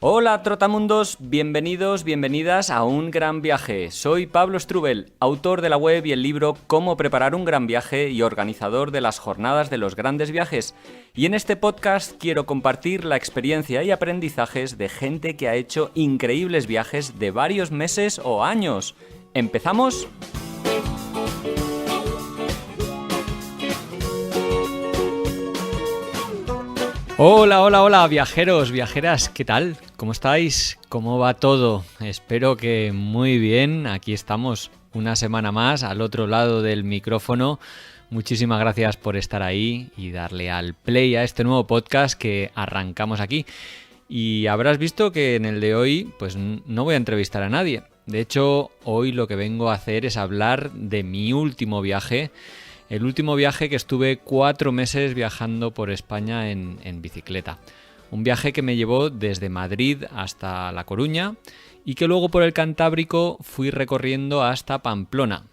Hola Trotamundos, bienvenidos, bienvenidas a Un Gran Viaje. Soy Pablo Strubel, autor de la web y el libro Cómo preparar un gran viaje y organizador de las jornadas de los grandes viajes. Y en este podcast quiero compartir la experiencia y aprendizajes de gente que ha hecho increíbles viajes de varios meses o años. ¿Empezamos? Hola, viajeros, viajeras, ¿qué tal? ¿Cómo estáis? ¿Cómo va todo? Espero que muy bien. Aquí estamos una semana más al otro lado del micrófono. Muchísimas gracias por estar ahí y darle al play a este nuevo podcast que arrancamos aquí. Y habrás visto que en el de hoy pues no voy a entrevistar a nadie. De hecho, hoy lo que vengo a hacer es hablar de mi último viaje. El último viaje que estuve 4 meses viajando por España en bicicleta. Un viaje que me llevó desde Madrid hasta La Coruña y que luego por el Cantábrico fui recorriendo hasta Pamplona.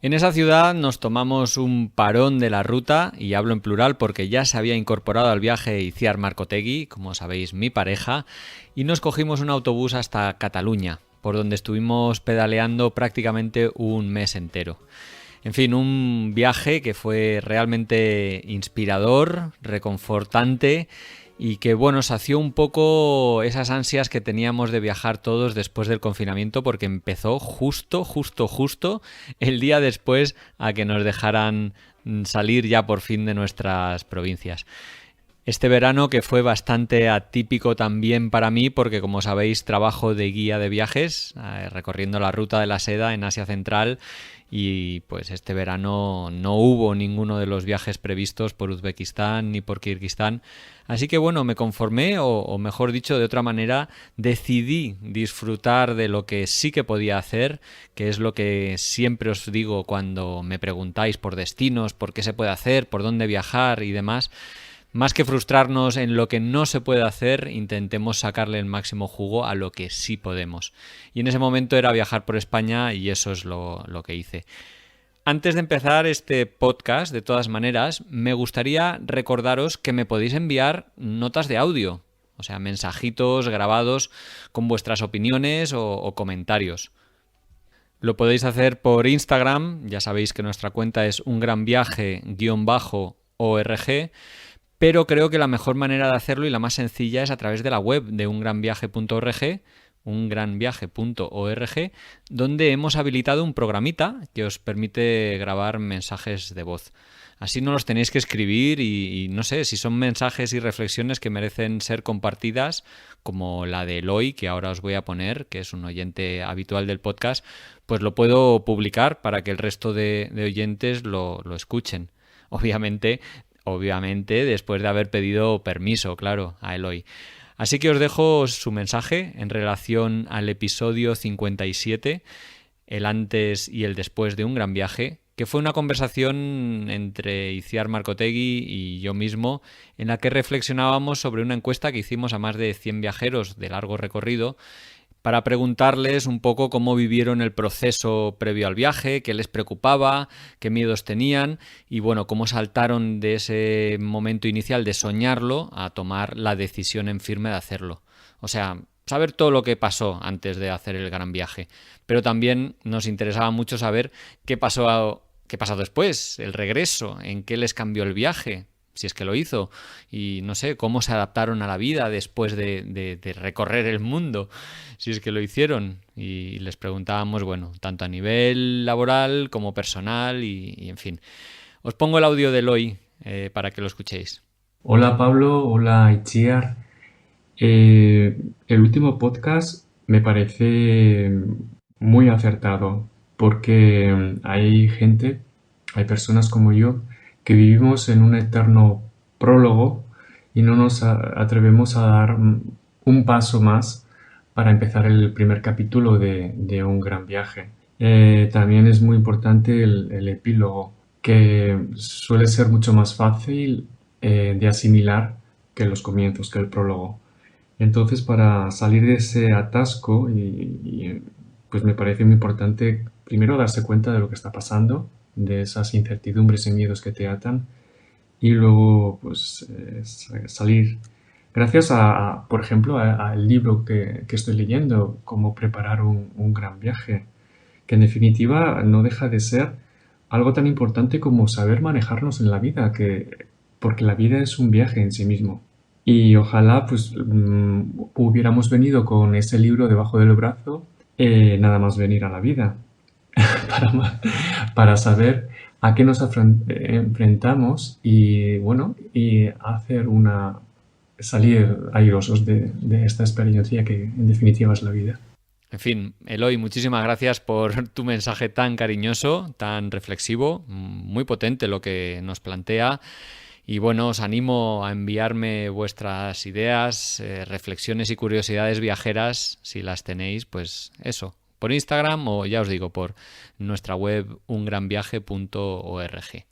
En esa ciudad nos tomamos un parón de la ruta, y hablo en plural porque ya se había incorporado al viaje Itziar Marcotegui, como sabéis, mi pareja, y nos cogimos un autobús hasta Cataluña, por donde estuvimos pedaleando prácticamente un mes entero. En fin, un viaje que fue realmente inspirador, reconfortante y que, bueno, sació un poco esas ansias que teníamos de viajar todos después del confinamiento, porque empezó justo el día después a que nos dejaran salir ya por fin de nuestras provincias. Este verano que fue bastante atípico también para mí porque, como sabéis, trabajo de guía de viajes, recorriendo la ruta de la seda en Asia Central, y pues este verano no hubo ninguno de los viajes previstos por Uzbekistán ni por Kirguistán. Así que bueno, me conformé, o mejor dicho, de otra manera, decidí disfrutar de lo que sí que podía hacer, que es lo que siempre os digo cuando me preguntáis por destinos, por qué se puede hacer, por dónde viajar y demás. Más que frustrarnos en lo que no se puede hacer, intentemos sacarle el máximo jugo a lo que sí podemos. Y en ese momento era viajar por España, y eso es lo que hice. Antes de empezar este podcast, de todas maneras, me gustaría recordaros que me podéis enviar notas de audio, o sea, mensajitos grabados con vuestras opiniones o comentarios. Lo podéis hacer por Instagram, ya sabéis que nuestra cuenta es ungranviaje_org. Pero creo que la mejor manera de hacerlo y la más sencilla es a través de la web de ungranviaje.org, ungranviaje.org, donde hemos habilitado un programita que os permite grabar mensajes de voz. Así no los tenéis que escribir y no sé, si son mensajes y reflexiones que merecen ser compartidas, como la de Eloy, que ahora os voy a poner, que es un oyente habitual del podcast, pues lo puedo publicar para que el resto de oyentes lo escuchen. Obviamente, después de haber pedido permiso, claro, a Eloy. Así que os dejo su mensaje en relación al episodio 57, el antes y el después de un gran viaje, que fue una conversación entre Itziar Marcotegui y yo mismo, en la que reflexionábamos sobre una encuesta que hicimos a más de 100 viajeros de largo recorrido, para preguntarles un poco cómo vivieron el proceso previo al viaje, qué les preocupaba, qué miedos tenían y, bueno, cómo saltaron de ese momento inicial de soñarlo a tomar la decisión en firme de hacerlo. O sea, saber todo lo que pasó antes de hacer el gran viaje. Pero también nos interesaba mucho saber qué pasó después, el regreso, en qué les cambió el viaje, si es que lo hizo, y no sé, cómo se adaptaron a la vida después de recorrer el mundo, si es que lo hicieron. Y les preguntábamos, bueno, tanto a nivel laboral como personal y en fin. Os pongo el audio de Eloy para que lo escuchéis. Hola Pablo, hola Itziar. El último podcast me parece muy acertado porque hay personas como yo que vivimos en un eterno prólogo y no nos atrevemos a dar un paso más para empezar el primer capítulo de un gran viaje. También es muy importante el epílogo, que suele ser mucho más fácil de asimilar que los comienzos, que el prólogo. Entonces, para salir de ese atasco, pues me parece muy importante primero darse cuenta de lo que está pasando, de esas incertidumbres y miedos que te atan, y luego pues salir Gracias por ejemplo, al libro que estoy leyendo, Cómo preparar un gran viaje, que en definitiva no deja de ser algo tan importante como saber manejarnos en la vida, porque la vida es un viaje en sí mismo. Y ojalá pues hubiéramos venido con ese libro debajo del brazo, nada más venir a la vida, para, para saber a qué nos enfrentamos y bueno, y hacer salir airosos de esta experiencia que en definitiva es la vida. En fin, Eloy, muchísimas gracias por tu mensaje tan cariñoso, tan reflexivo, muy potente lo que nos plantea. Y bueno, os animo a enviarme vuestras ideas, reflexiones y curiosidades viajeras, si las tenéis, pues eso, por Instagram o ya os digo, por nuestra web ungranviaje.org.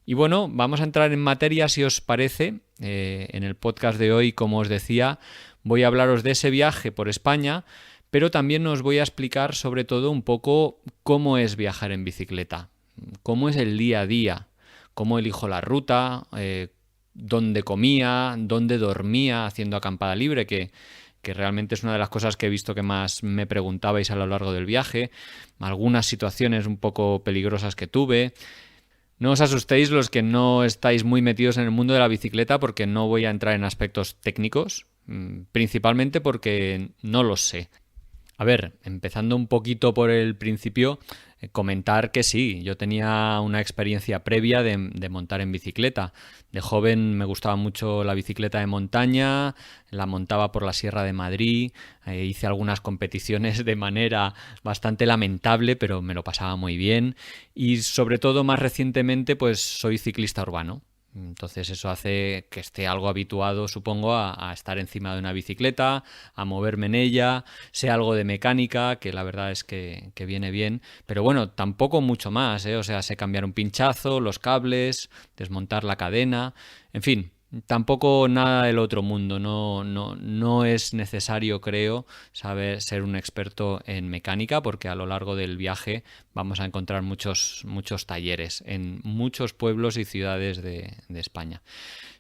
Y bueno, vamos a entrar en materia si os parece. En el podcast de hoy, como os decía, voy a hablaros de ese viaje por España, pero también os voy a explicar sobre todo un poco cómo es viajar en bicicleta, cómo es el día a día, cómo elijo la ruta, dónde comía, dónde dormía haciendo acampada libre, que realmente es una de las cosas que he visto que más me preguntabais a lo largo del viaje, algunas situaciones un poco peligrosas que tuve. No os asustéis los que no estáis muy metidos en el mundo de la bicicleta porque no voy a entrar en aspectos técnicos, principalmente porque no los sé. A ver, empezando un poquito por el principio, comentar que sí, yo tenía una experiencia previa de montar en bicicleta. De joven me gustaba mucho la bicicleta de montaña, la montaba por la Sierra de Madrid, hice algunas competiciones de manera bastante lamentable, pero me lo pasaba muy bien. Y sobre todo, más recientemente, pues soy ciclista urbano. Entonces eso hace que esté algo habituado, supongo, a estar encima de una bicicleta, a moverme en ella, sé algo de mecánica, que la verdad es que viene bien, pero bueno, tampoco mucho más, ¿eh? O sea, sé cambiar un pinchazo, los cables, desmontar la cadena, en fin. Tampoco nada del otro mundo, no es necesario, creo, ser un experto en mecánica, porque a lo largo del viaje vamos a encontrar muchos talleres en muchos pueblos y ciudades de España.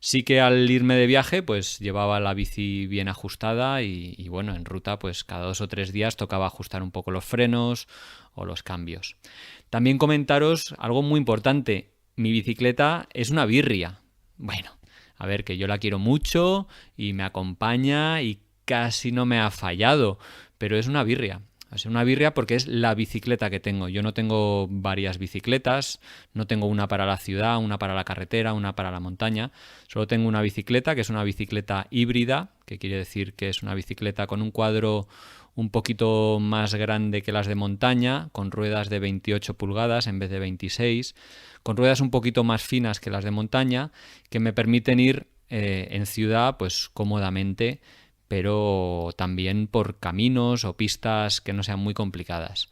Sí que al irme de viaje, pues llevaba la bici bien ajustada y bueno, en ruta, pues cada 2 o 3 días tocaba ajustar un poco los frenos o los cambios. También comentaros algo muy importante. Mi bicicleta es una birria. Bueno, a ver, que yo la quiero mucho y me acompaña y casi no me ha fallado, pero es una birria. Es una birria porque es la bicicleta que tengo. Yo no tengo varias bicicletas, no tengo una para la ciudad, una para la carretera, una para la montaña. Solo tengo una bicicleta, que es una bicicleta híbrida, que quiere decir que es una bicicleta con un cuadro un poquito más grande que las de montaña, con ruedas de 28 pulgadas en vez de 26, con ruedas un poquito más finas que las de montaña, que me permiten ir en ciudad pues cómodamente, pero también por caminos o pistas que no sean muy complicadas.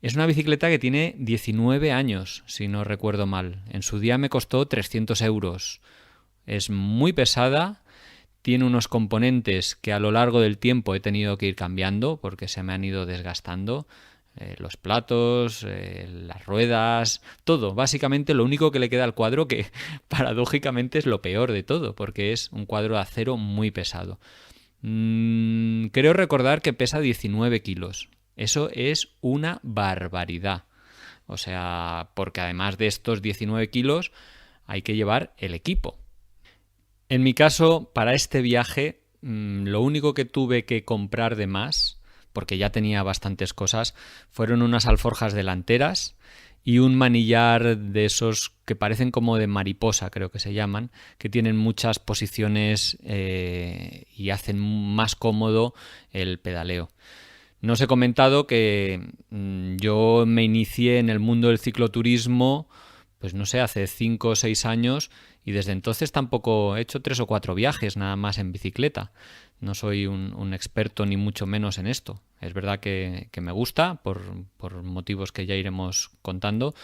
Es una bicicleta que tiene 19 años, si no recuerdo mal. En su día me costó 300 euros. Es muy pesada, tiene unos componentes que a lo largo del tiempo he tenido que ir cambiando porque se me han ido desgastando. Los platos, las ruedas, todo. Básicamente lo único que le queda al cuadro, que paradójicamente es lo peor de todo, porque es un cuadro de acero muy pesado. Creo recordar que pesa 19 kilos. Eso es una barbaridad. O sea, porque además de estos 19 kilos hay que llevar el equipo. En mi caso, para este viaje, lo único que tuve que comprar de más, porque ya tenía bastantes cosas, fueron unas alforjas delanteras y un manillar de esos que parecen como de mariposa, creo que se llaman, que tienen muchas posiciones y hacen más cómodo el pedaleo. No os he comentado que yo me inicié en el mundo del cicloturismo, pues no sé, hace 5 o 6 años, y desde entonces tampoco he hecho 3 o 4 viajes nada más en bicicleta. No soy un experto ni mucho menos en esto. Es verdad que me gusta por motivos que ya iremos contando,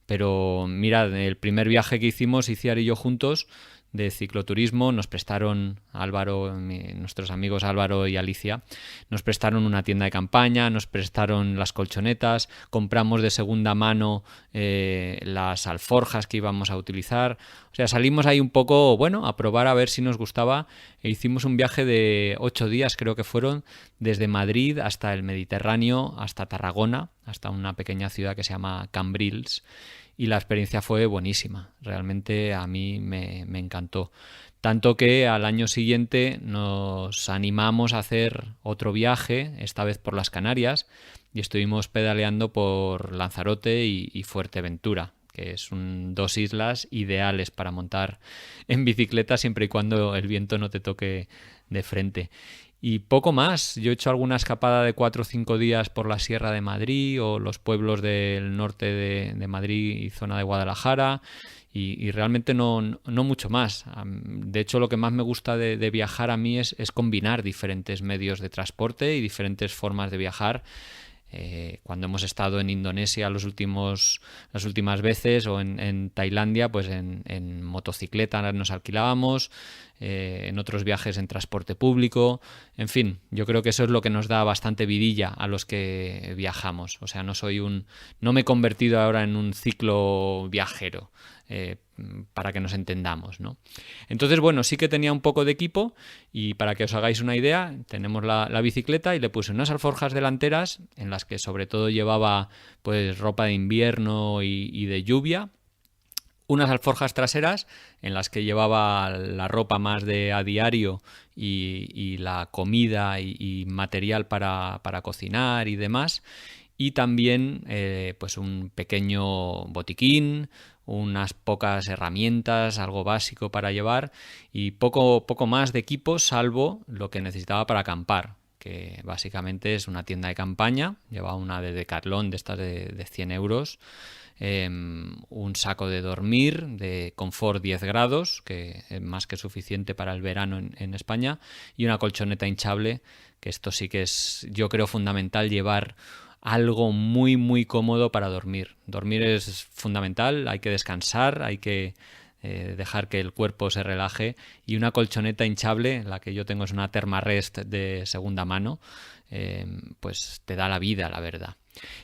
pero mirad, el primer viaje que hicimos, Iciar y yo juntos, de cicloturismo. Nos prestaron nuestros amigos Álvaro y Alicia, nos prestaron una tienda de campaña, nos prestaron las colchonetas, compramos de segunda mano las alforjas que íbamos a utilizar. O sea, salimos ahí un poco, bueno, a probar a ver si nos gustaba, e hicimos un viaje de 8 días, creo que fueron, desde Madrid hasta el Mediterráneo, hasta Tarragona, hasta una pequeña ciudad que se llama Cambrils, y la experiencia fue buenísima. Realmente a mí me encantó. Tanto que al año siguiente nos animamos a hacer otro viaje, esta vez por las Canarias, y estuvimos pedaleando por Lanzarote y Fuerteventura, que son 2 islas ideales para montar en bicicleta siempre y cuando el viento no te toque de frente. Y poco más. Yo he hecho alguna escapada de 4 o 5 días por la Sierra de Madrid o los pueblos del norte de Madrid y zona de Guadalajara, y realmente no mucho más. De hecho, lo que más me gusta de viajar a mí es combinar diferentes medios de transporte y diferentes formas de viajar. Cuando hemos estado en Indonesia las últimas veces, o en Tailandia, pues en motocicleta nos alquilábamos, en otros viajes en transporte público. En fin, yo creo que eso es lo que nos da bastante vidilla a los que viajamos. O sea, no me he convertido ahora en un ciclo viajero, para que nos entendamos, ¿no? Entonces, bueno, sí que tenía un poco de equipo, y para que os hagáis una idea, tenemos la bicicleta, y le puse unas alforjas delanteras en las que sobre todo llevaba pues ropa de invierno y de lluvia, unas alforjas traseras en las que llevaba la ropa más de a diario y la comida y material para cocinar y demás, y también pues un pequeño botiquín, unas pocas herramientas, algo básico para llevar, y poco más de equipo, salvo lo que necesitaba para acampar, que básicamente es una tienda de campaña. Llevaba una de Decathlon, de estas de 100 euros, un saco de dormir de confort 10 grados, que es más que suficiente para el verano en España, y una colchoneta hinchable, que esto sí que es, yo creo, fundamental, llevar algo muy muy cómodo para dormir. Dormir es fundamental, hay que descansar, hay que dejar que el cuerpo se relaje, y una colchoneta hinchable, la que yo tengo es una Thermarest de segunda mano, pues te da la vida, la verdad.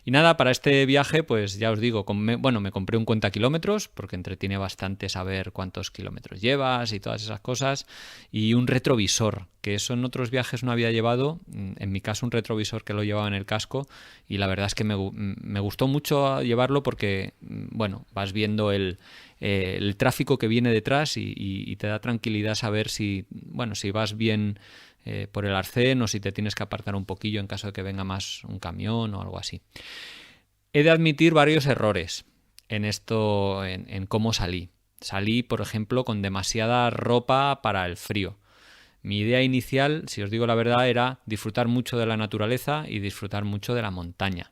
Y nada, para este viaje, pues ya os digo, me compré un cuentakilómetros, porque entretiene bastante saber cuántos kilómetros llevas y todas esas cosas, y un retrovisor, que eso en otros viajes no había llevado. En mi caso, un retrovisor que lo llevaba en el casco, y la verdad es que me gustó mucho llevarlo, porque, bueno, vas viendo el tráfico que viene detrás, y te da tranquilidad saber si vas bien por el arcén, o si te tienes que apartar un poquillo en caso de que venga más un camión o algo así. He de admitir varios errores en esto, en cómo salí. Salí, por ejemplo, con demasiada ropa para el frío. Mi idea inicial, si os digo la verdad, era disfrutar mucho de la naturaleza y disfrutar mucho de la montaña.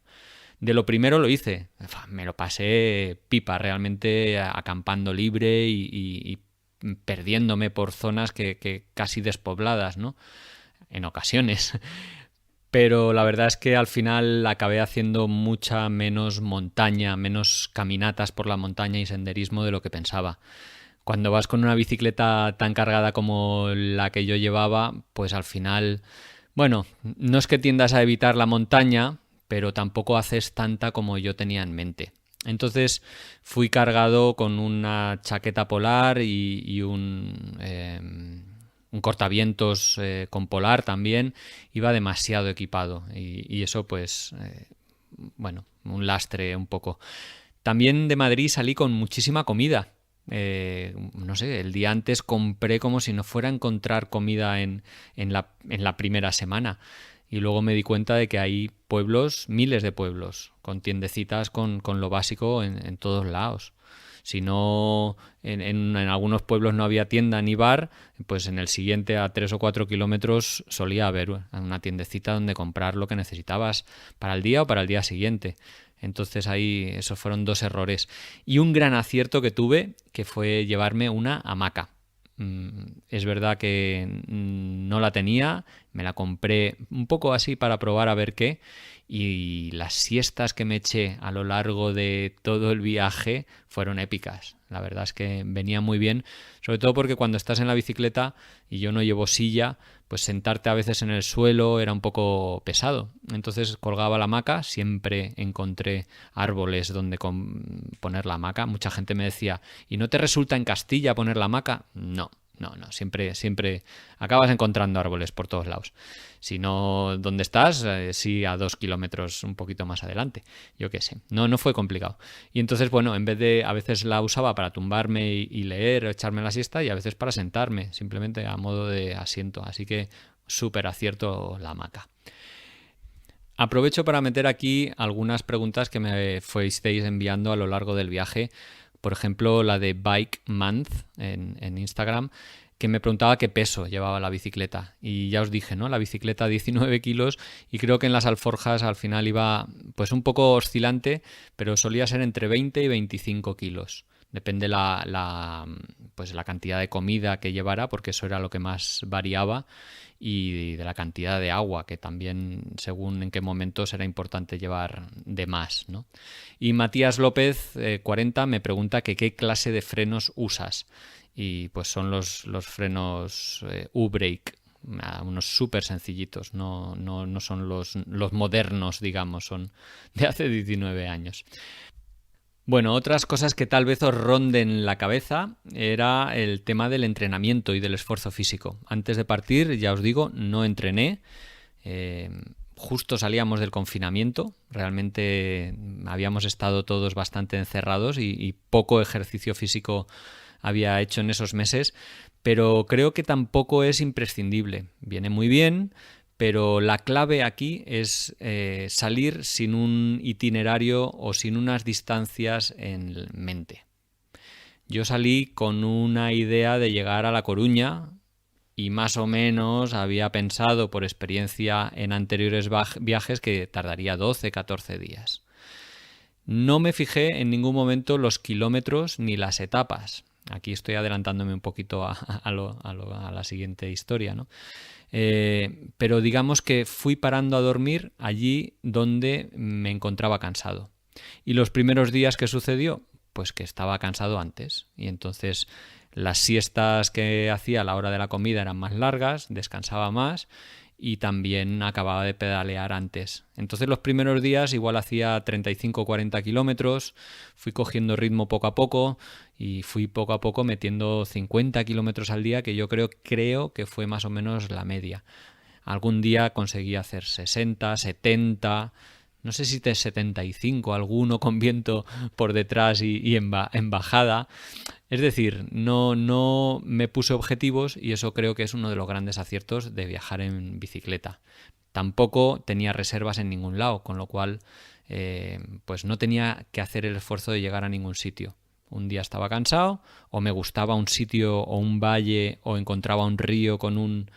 De lo primero lo hice, me lo pasé pipa, realmente acampando libre y perdiéndome por zonas que casi despobladas, ¿no? En ocasiones. Pero la verdad es que al final acabé haciendo mucha menos montaña, menos caminatas por la montaña y senderismo de lo que pensaba. Cuando vas con una bicicleta tan cargada como la que yo llevaba, pues al final, bueno, no es que tiendas a evitar la montaña, pero tampoco haces tanta como yo tenía en mente. Entonces fui cargado con una chaqueta polar y un cortavientos con polar también. Iba demasiado equipado, y eso pues, bueno, un lastre un poco. También de Madrid salí con muchísima comida. No sé, el día antes compré como si no fuera a encontrar comida en la primera semana. Y luego me di cuenta de que hay pueblos, miles de pueblos, con tiendecitas con lo básico en todos lados. Si no, en algunos pueblos no había tienda ni bar, pues en el siguiente, a 3 o 4 kilómetros, solía haber una tiendecita donde comprar lo que necesitabas para el día o para el día siguiente. Entonces ahí esos fueron 2 errores. Y un gran acierto que tuve, que fue llevarme una hamaca. Es verdad que no la tenía, me la compré un poco así para probar a ver qué, y las siestas que me eché a lo largo de todo el viaje fueron épicas. La verdad es que venía muy bien, sobre todo porque cuando estás en la bicicleta y yo no llevo silla, pues sentarte a veces en el suelo era un poco pesado. Entonces colgaba la hamaca, siempre encontré árboles donde poner la hamaca. Mucha gente me decía, ¿y no te resulta en Castilla poner la hamaca? No. Siempre acabas encontrando árboles por todos lados. Si no, ¿dónde estás? Sí, a 2 kilómetros un poquito más adelante. Yo qué sé. No fue complicado. Y entonces, bueno, en vez de, a veces la usaba para tumbarme y leer o echarme la siesta, y a veces para sentarme, simplemente a modo de asiento. Así que súper acierto la hamaca. Aprovecho para meter aquí algunas preguntas que me fuisteis enviando a lo largo del viaje. Por ejemplo, la de Bike Month en Instagram, que me preguntaba qué peso llevaba la bicicleta. Y ya os dije, ¿no? La bicicleta 19 kilos, y creo que en las alforjas al final iba pues un poco oscilante, pero solía ser entre 20 y 25 kilos. Depende pues la cantidad de comida que llevara, porque eso era lo que más variaba, y de la cantidad de agua, que también según en qué momentos era importante llevar de más, ¿no? Y Matías López, 40, me pregunta que qué clase de frenos usas. Y pues son los frenos U-Brake, unos súper sencillitos, no son los modernos, digamos, son de hace 19 años. Bueno, otras cosas que tal vez os ronden la cabeza era el tema del entrenamiento y del esfuerzo físico. Antes de partir, ya os digo, no entrené. Justo salíamos del confinamiento. Realmente habíamos estado todos bastante encerrados y poco ejercicio físico había hecho en esos meses. Pero creo que tampoco es imprescindible. Viene muy bien, pero la clave aquí es salir sin un itinerario o sin unas distancias en mente. Yo salí con una idea de llegar a La Coruña y más o menos había pensado por experiencia en anteriores viajes que tardaría 12-14 días. No me fijé en ningún momento los kilómetros ni las etapas. Aquí estoy adelantándome un poquito a la siguiente historia, ¿no? Pero digamos que fui parando a dormir allí donde me encontraba cansado. Y los primeros días que sucedió, pues que estaba cansado antes. Y entonces las siestas que hacía a la hora de la comida eran más largas, descansaba más y también acababa de pedalear antes. Entonces los primeros días igual hacía 35-40 kilómetros, fui cogiendo ritmo poco a poco y fui poco a poco metiendo 50 kilómetros al día, que yo creo que fue más o menos la media. Algún día conseguí hacer 60, 70, no sé si de 75, alguno con viento por detrás y en bajada. Es decir, no me puse objetivos y eso creo que es uno de los grandes aciertos de viajar en bicicleta. Tampoco tenía reservas en ningún lado, con lo cual pues no tenía que hacer el esfuerzo de llegar a ningún sitio. Un día estaba cansado, o me gustaba un sitio o un valle, o encontraba un río con un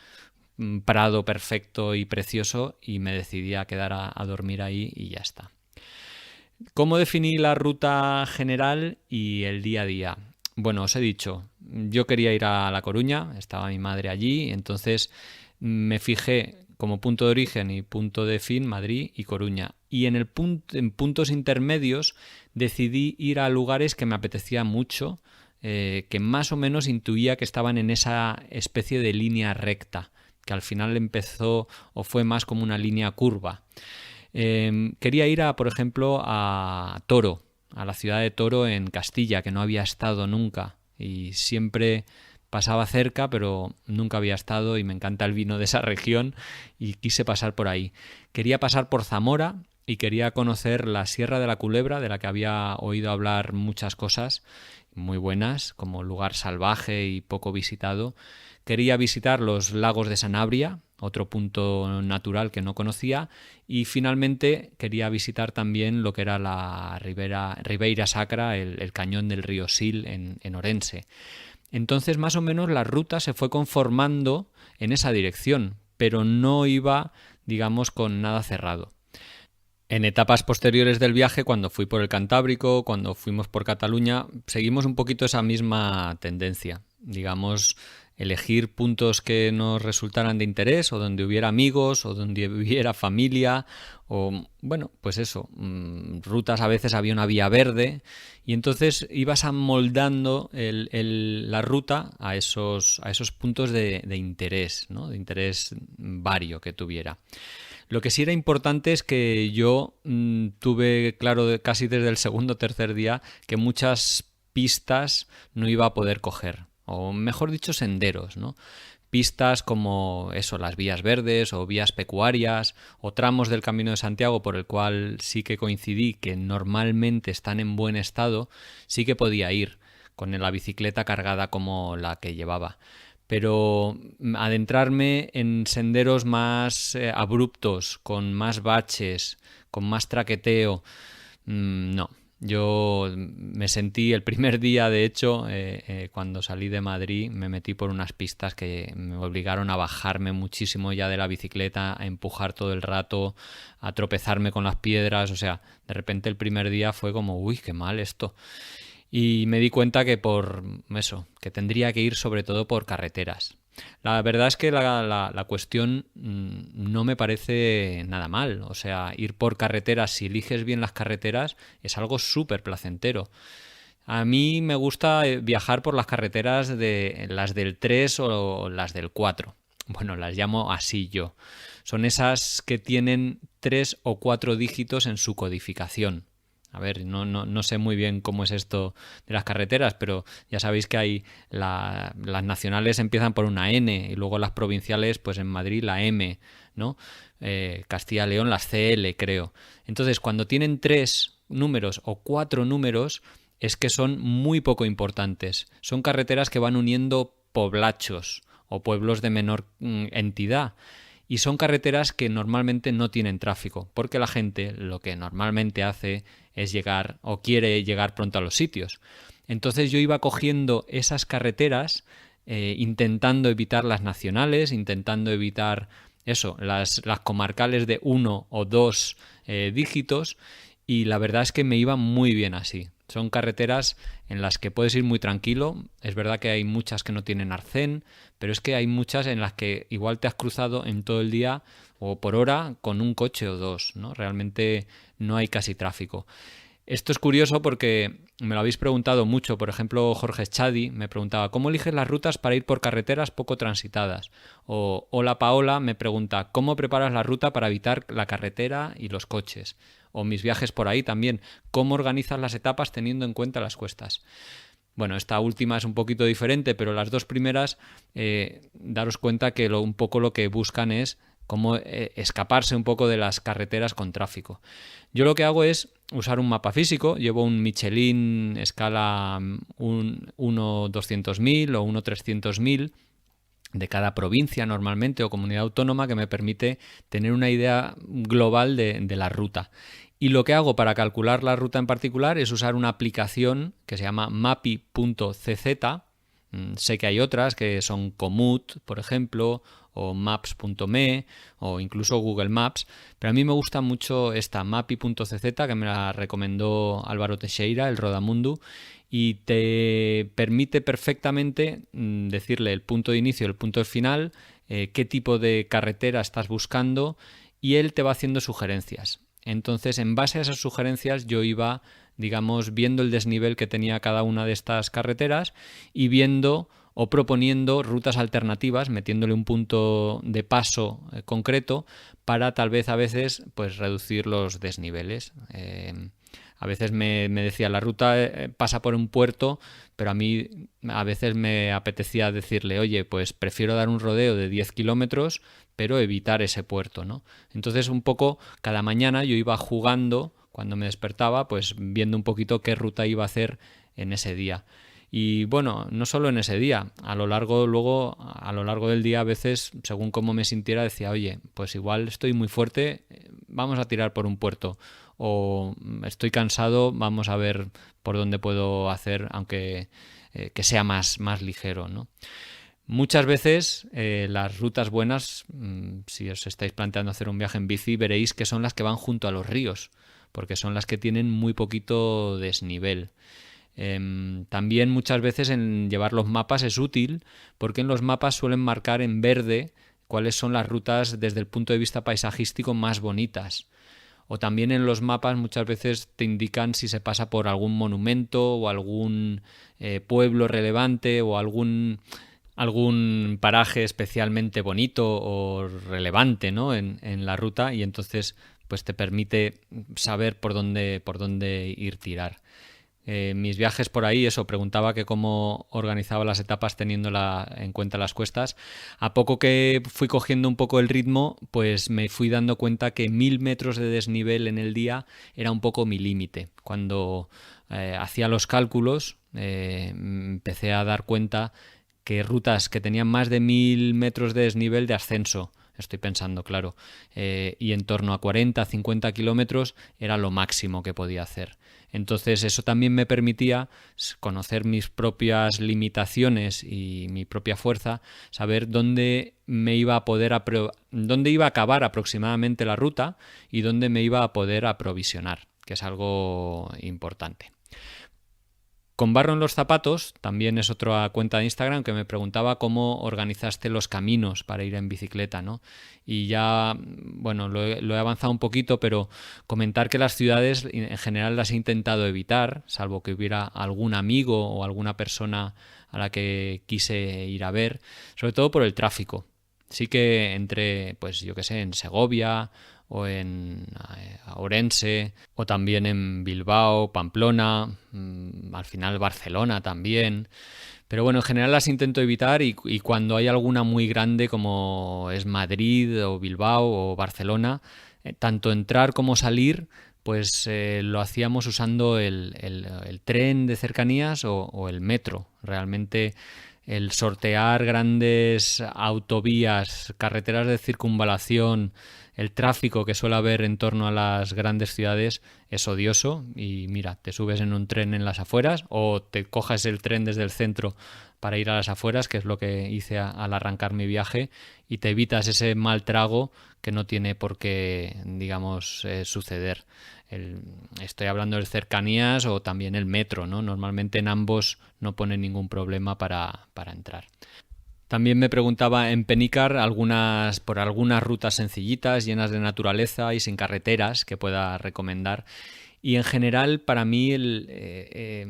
prado perfecto y precioso y me decidí a quedar a dormir ahí y ya está. ¿Cómo definí la ruta general y el día a día? Bueno, os he dicho, yo quería ir a La Coruña, estaba mi madre allí, entonces me fijé como punto de origen y punto de fin Madrid y Coruña. Y en puntos intermedios decidí ir a lugares que me apetecía mucho, que más o menos intuía que estaban en esa especie de línea recta, que al final empezó o fue más como una línea curva. Quería ir, por ejemplo, a Toro, a la ciudad de Toro en Castilla, que no había estado nunca y siempre pasaba cerca, pero nunca había estado y me encanta el vino de esa región y quise pasar por ahí. Quería pasar por Zamora y quería conocer la Sierra de la Culebra, de la que había oído hablar muchas cosas muy buenas, como lugar salvaje y poco visitado. Quería visitar los lagos de Sanabria, otro punto natural que no conocía, y finalmente quería visitar también lo que era la Ribeira Sacra, el cañón del río Sil en Orense. Entonces más o menos la ruta se fue conformando en esa dirección, pero no iba, digamos, con nada cerrado. En etapas posteriores del viaje, cuando fui por el Cantábrico, cuando fuimos por Cataluña, seguimos un poquito esa misma tendencia. digamos, elegir puntos que nos resultaran de interés o donde hubiera amigos o donde hubiera familia o, bueno, pues eso, rutas a veces había una vía verde y entonces ibas amoldando la ruta a esos puntos de interés, ¿no? De interés vario que tuviera. Lo que sí era importante es que yo tuve claro casi desde el segundo o tercer día que muchas pistas no iba a poder coger, o mejor dicho, senderos, ¿no? Pistas como eso, las vías verdes o vías pecuarias o tramos del Camino de Santiago por el cual sí que coincidí que normalmente están en buen estado, sí que podía ir con la bicicleta cargada como la que llevaba. Pero adentrarme en senderos más abruptos, con más baches, con más traqueteo, no. Yo me sentí el primer día, de hecho, cuando salí de Madrid, me metí por unas pistas que me obligaron a bajarme muchísimo ya de la bicicleta, a empujar todo el rato, a tropezarme con las piedras. O sea, de repente el primer día fue como, uy, qué mal esto. Y me di cuenta que por eso, que tendría que ir sobre todo por carreteras. La verdad es que la cuestión no me parece nada mal. O sea, ir por carreteras, si eliges bien las carreteras, es algo súper placentero. A mí me gusta viajar por las carreteras de las del 3 o las del 4. Bueno, las llamo así yo. Son esas que tienen 3 o 4 dígitos en su codificación. A ver, no sé muy bien cómo es esto de las carreteras, pero ya sabéis que hay las nacionales empiezan por una N y luego las provinciales, pues en Madrid la M, ¿no? Castilla-León las CL, creo. Entonces, cuando tienen 3 números o 4 números, es que son muy poco importantes. Son carreteras que van uniendo poblachos o pueblos de menor entidad. Y son carreteras que normalmente no tienen tráfico, porque la gente lo que normalmente hace es llegar o quiere llegar pronto a los sitios. Entonces yo iba cogiendo esas carreteras, intentando evitar las nacionales, intentando evitar eso, las comarcales de 1 o 2 dígitos, y la verdad es que me iba muy bien así. Son carreteras en las que puedes ir muy tranquilo. Es verdad que hay muchas que no tienen arcén, pero es que hay muchas en las que igual te has cruzado en todo el día o por hora con un coche o dos, ¿no? Realmente no hay casi tráfico. Esto es curioso porque me lo habéis preguntado mucho. Por ejemplo, Jorge Chadi me preguntaba ¿cómo eliges las rutas para ir por carreteras poco transitadas? O Hola Paola me pregunta ¿cómo preparas la ruta para evitar la carretera y los coches? O mis viajes por ahí también, ¿cómo organizas las etapas teniendo en cuenta las cuestas? Bueno, esta última es un poquito diferente, pero las dos primeras, daros cuenta que un poco lo que buscan es cómo escaparse un poco de las carreteras con tráfico. Yo lo que hago es usar un mapa físico, llevo un Michelin escala 1-200.000 o 1-300.000 de cada provincia normalmente o comunidad autónoma que me permite tener una idea global de la ruta. Y lo que hago para calcular la ruta en particular es usar una aplicación que se llama mapi.cz. Sé que hay otras que son Komoot, por ejemplo, o maps.me o incluso Google Maps, pero a mí me gusta mucho esta mapi.cz que me la recomendó Álvaro Teixeira, el Rodamundu, y te permite perfectamente decirle el punto de inicio y el punto de final, qué tipo de carretera estás buscando y él te va haciendo sugerencias. Entonces, en base a esas sugerencias yo iba, digamos, viendo el desnivel que tenía cada una de estas carreteras y viendo o proponiendo rutas alternativas, metiéndole un punto de paso concreto para tal vez a veces pues reducir los desniveles. A veces me decía, la ruta pasa por un puerto, pero a mí a veces me apetecía decirle, oye, pues prefiero dar un rodeo de 10 kilómetros, pero evitar ese puerto, ¿no? Entonces un poco cada mañana yo iba jugando, cuando me despertaba, pues viendo un poquito qué ruta iba a hacer en ese día. Y bueno, no solo en ese día, a lo largo del día a veces, según cómo me sintiera, decía, oye, pues igual estoy muy fuerte, vamos a tirar por un puerto. O estoy cansado, vamos a ver por dónde puedo hacer, aunque que sea más ligero, ¿no? Muchas veces las rutas buenas, si os estáis planteando hacer un viaje en bici, veréis que son las que van junto a los ríos, porque son las que tienen muy poquito desnivel. También muchas veces en llevar los mapas es útil porque en los mapas suelen marcar en verde cuáles son las rutas desde el punto de vista paisajístico más bonitas. O también en los mapas muchas veces te indican si se pasa por algún monumento o algún pueblo relevante o algún paraje especialmente bonito o relevante, ¿no? en la ruta, y entonces pues te permite saber por dónde ir tirar. Mis viajes por ahí, eso, preguntaba que cómo organizaba las etapas teniendo en cuenta las cuestas. A poco que fui cogiendo un poco el ritmo, pues me fui dando cuenta que 1000 metros de desnivel en el día era un poco mi límite. Cuando hacía los cálculos, empecé a dar cuenta que rutas que tenían más de 1000 metros de desnivel de ascenso, estoy pensando, claro, y en torno a 40, 50 kilómetros era lo máximo que podía hacer. Entonces eso también me permitía conocer mis propias limitaciones y mi propia fuerza, saber dónde me iba a dónde iba a acabar aproximadamente la ruta y dónde me iba a poder aprovisionar, que es algo importante. Con barro en los zapatos, también es otra cuenta de Instagram que me preguntaba cómo organizaste los caminos para ir en bicicleta, ¿no? Y ya, bueno, lo he avanzado un poquito, pero comentar que las ciudades en general las he intentado evitar, salvo que hubiera algún amigo o alguna persona a la que quise ir a ver, sobre todo por el tráfico. Sí que entre, pues yo qué sé, en Segovia o en Orense, o también en Bilbao, Pamplona, al final Barcelona también. Pero bueno, en general las intento evitar y cuando hay alguna muy grande como es Madrid o Bilbao o Barcelona, tanto entrar como salir, pues lo hacíamos usando el tren de cercanías o el metro. Realmente el sortear grandes autovías, carreteras de circunvalación, el tráfico que suele haber en torno a las grandes ciudades es odioso y mira, te subes en un tren en las afueras o te coges el tren desde el centro para ir a las afueras, que es lo que hice al arrancar mi viaje, y te evitas ese mal trago que no tiene por qué, digamos, suceder. Estoy hablando de cercanías o también el metro, ¿no? Normalmente en ambos no pone ningún problema para entrar. También me preguntaba en Penícar por algunas rutas sencillitas, llenas de naturaleza y sin carreteras que pueda recomendar. Y en general, para mí,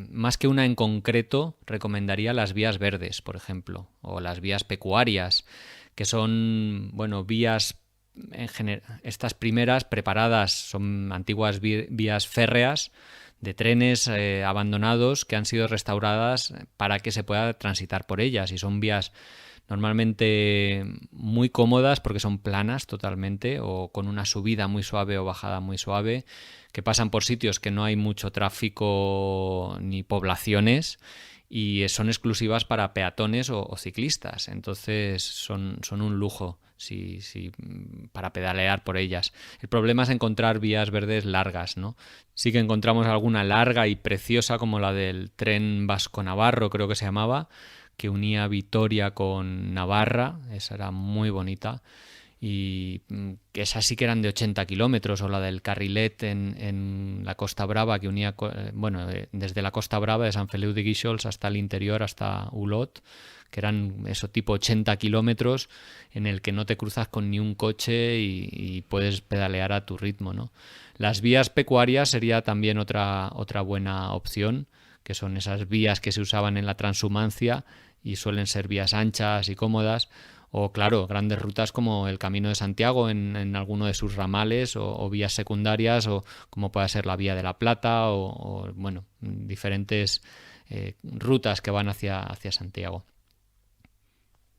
más que una en concreto, recomendaría las vías verdes, por ejemplo, o las vías pecuarias, que son, bueno, vías, estas primeras preparadas, son antiguas vías férreas de trenes abandonados que han sido restauradas para que se pueda transitar por ellas, y son vías normalmente muy cómodas porque son planas totalmente o con una subida muy suave o bajada muy suave, que pasan por sitios que no hay mucho tráfico ni poblaciones y son exclusivas para peatones o ciclistas. Entonces son un lujo para pedalear por ellas. El problema es encontrar vías verdes largas, ¿no? Sí que encontramos alguna larga y preciosa como la del tren vasco-navarro, creo que se llamaba, que unía Vitoria con Navarra. Esa era muy bonita, y esas sí que eran de 80 kilómetros, o la del Carrilet en la Costa Brava, que unía, bueno, desde la Costa Brava de Sant Feliu de Guíxols hasta el interior, hasta Olot, que eran eso tipo 80 kilómetros en el que no te cruzas con ni un coche y puedes pedalear a tu ritmo, ¿no? Las vías pecuarias sería también otra buena opción, que son esas vías que se usaban en la Transhumancia y suelen ser vías anchas y cómodas, o claro, grandes rutas como el Camino de Santiago en alguno de sus ramales, o vías secundarias, o como puede ser la Vía de la Plata, o bueno, diferentes rutas que van hacia Santiago.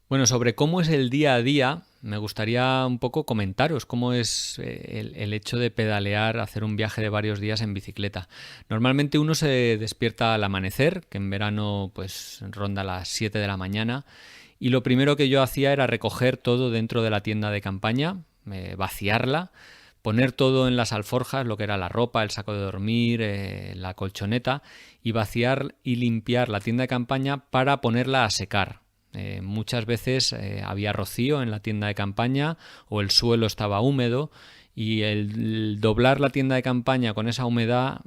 Bueno, sobre cómo es el día a día, me gustaría un poco comentaros cómo es el hecho de pedalear, hacer un viaje de varios días en bicicleta. Normalmente uno se despierta al amanecer, que en verano pues ronda las 7 de la mañana, y lo primero que yo hacía era recoger todo dentro de la tienda de campaña, vaciarla, poner todo en las alforjas, lo que era la ropa, el saco de dormir, la colchoneta, y vaciar y limpiar la tienda de campaña para ponerla a secar. Muchas veces había rocío en la tienda de campaña o el suelo estaba húmedo, y el doblar la tienda de campaña con esa humedad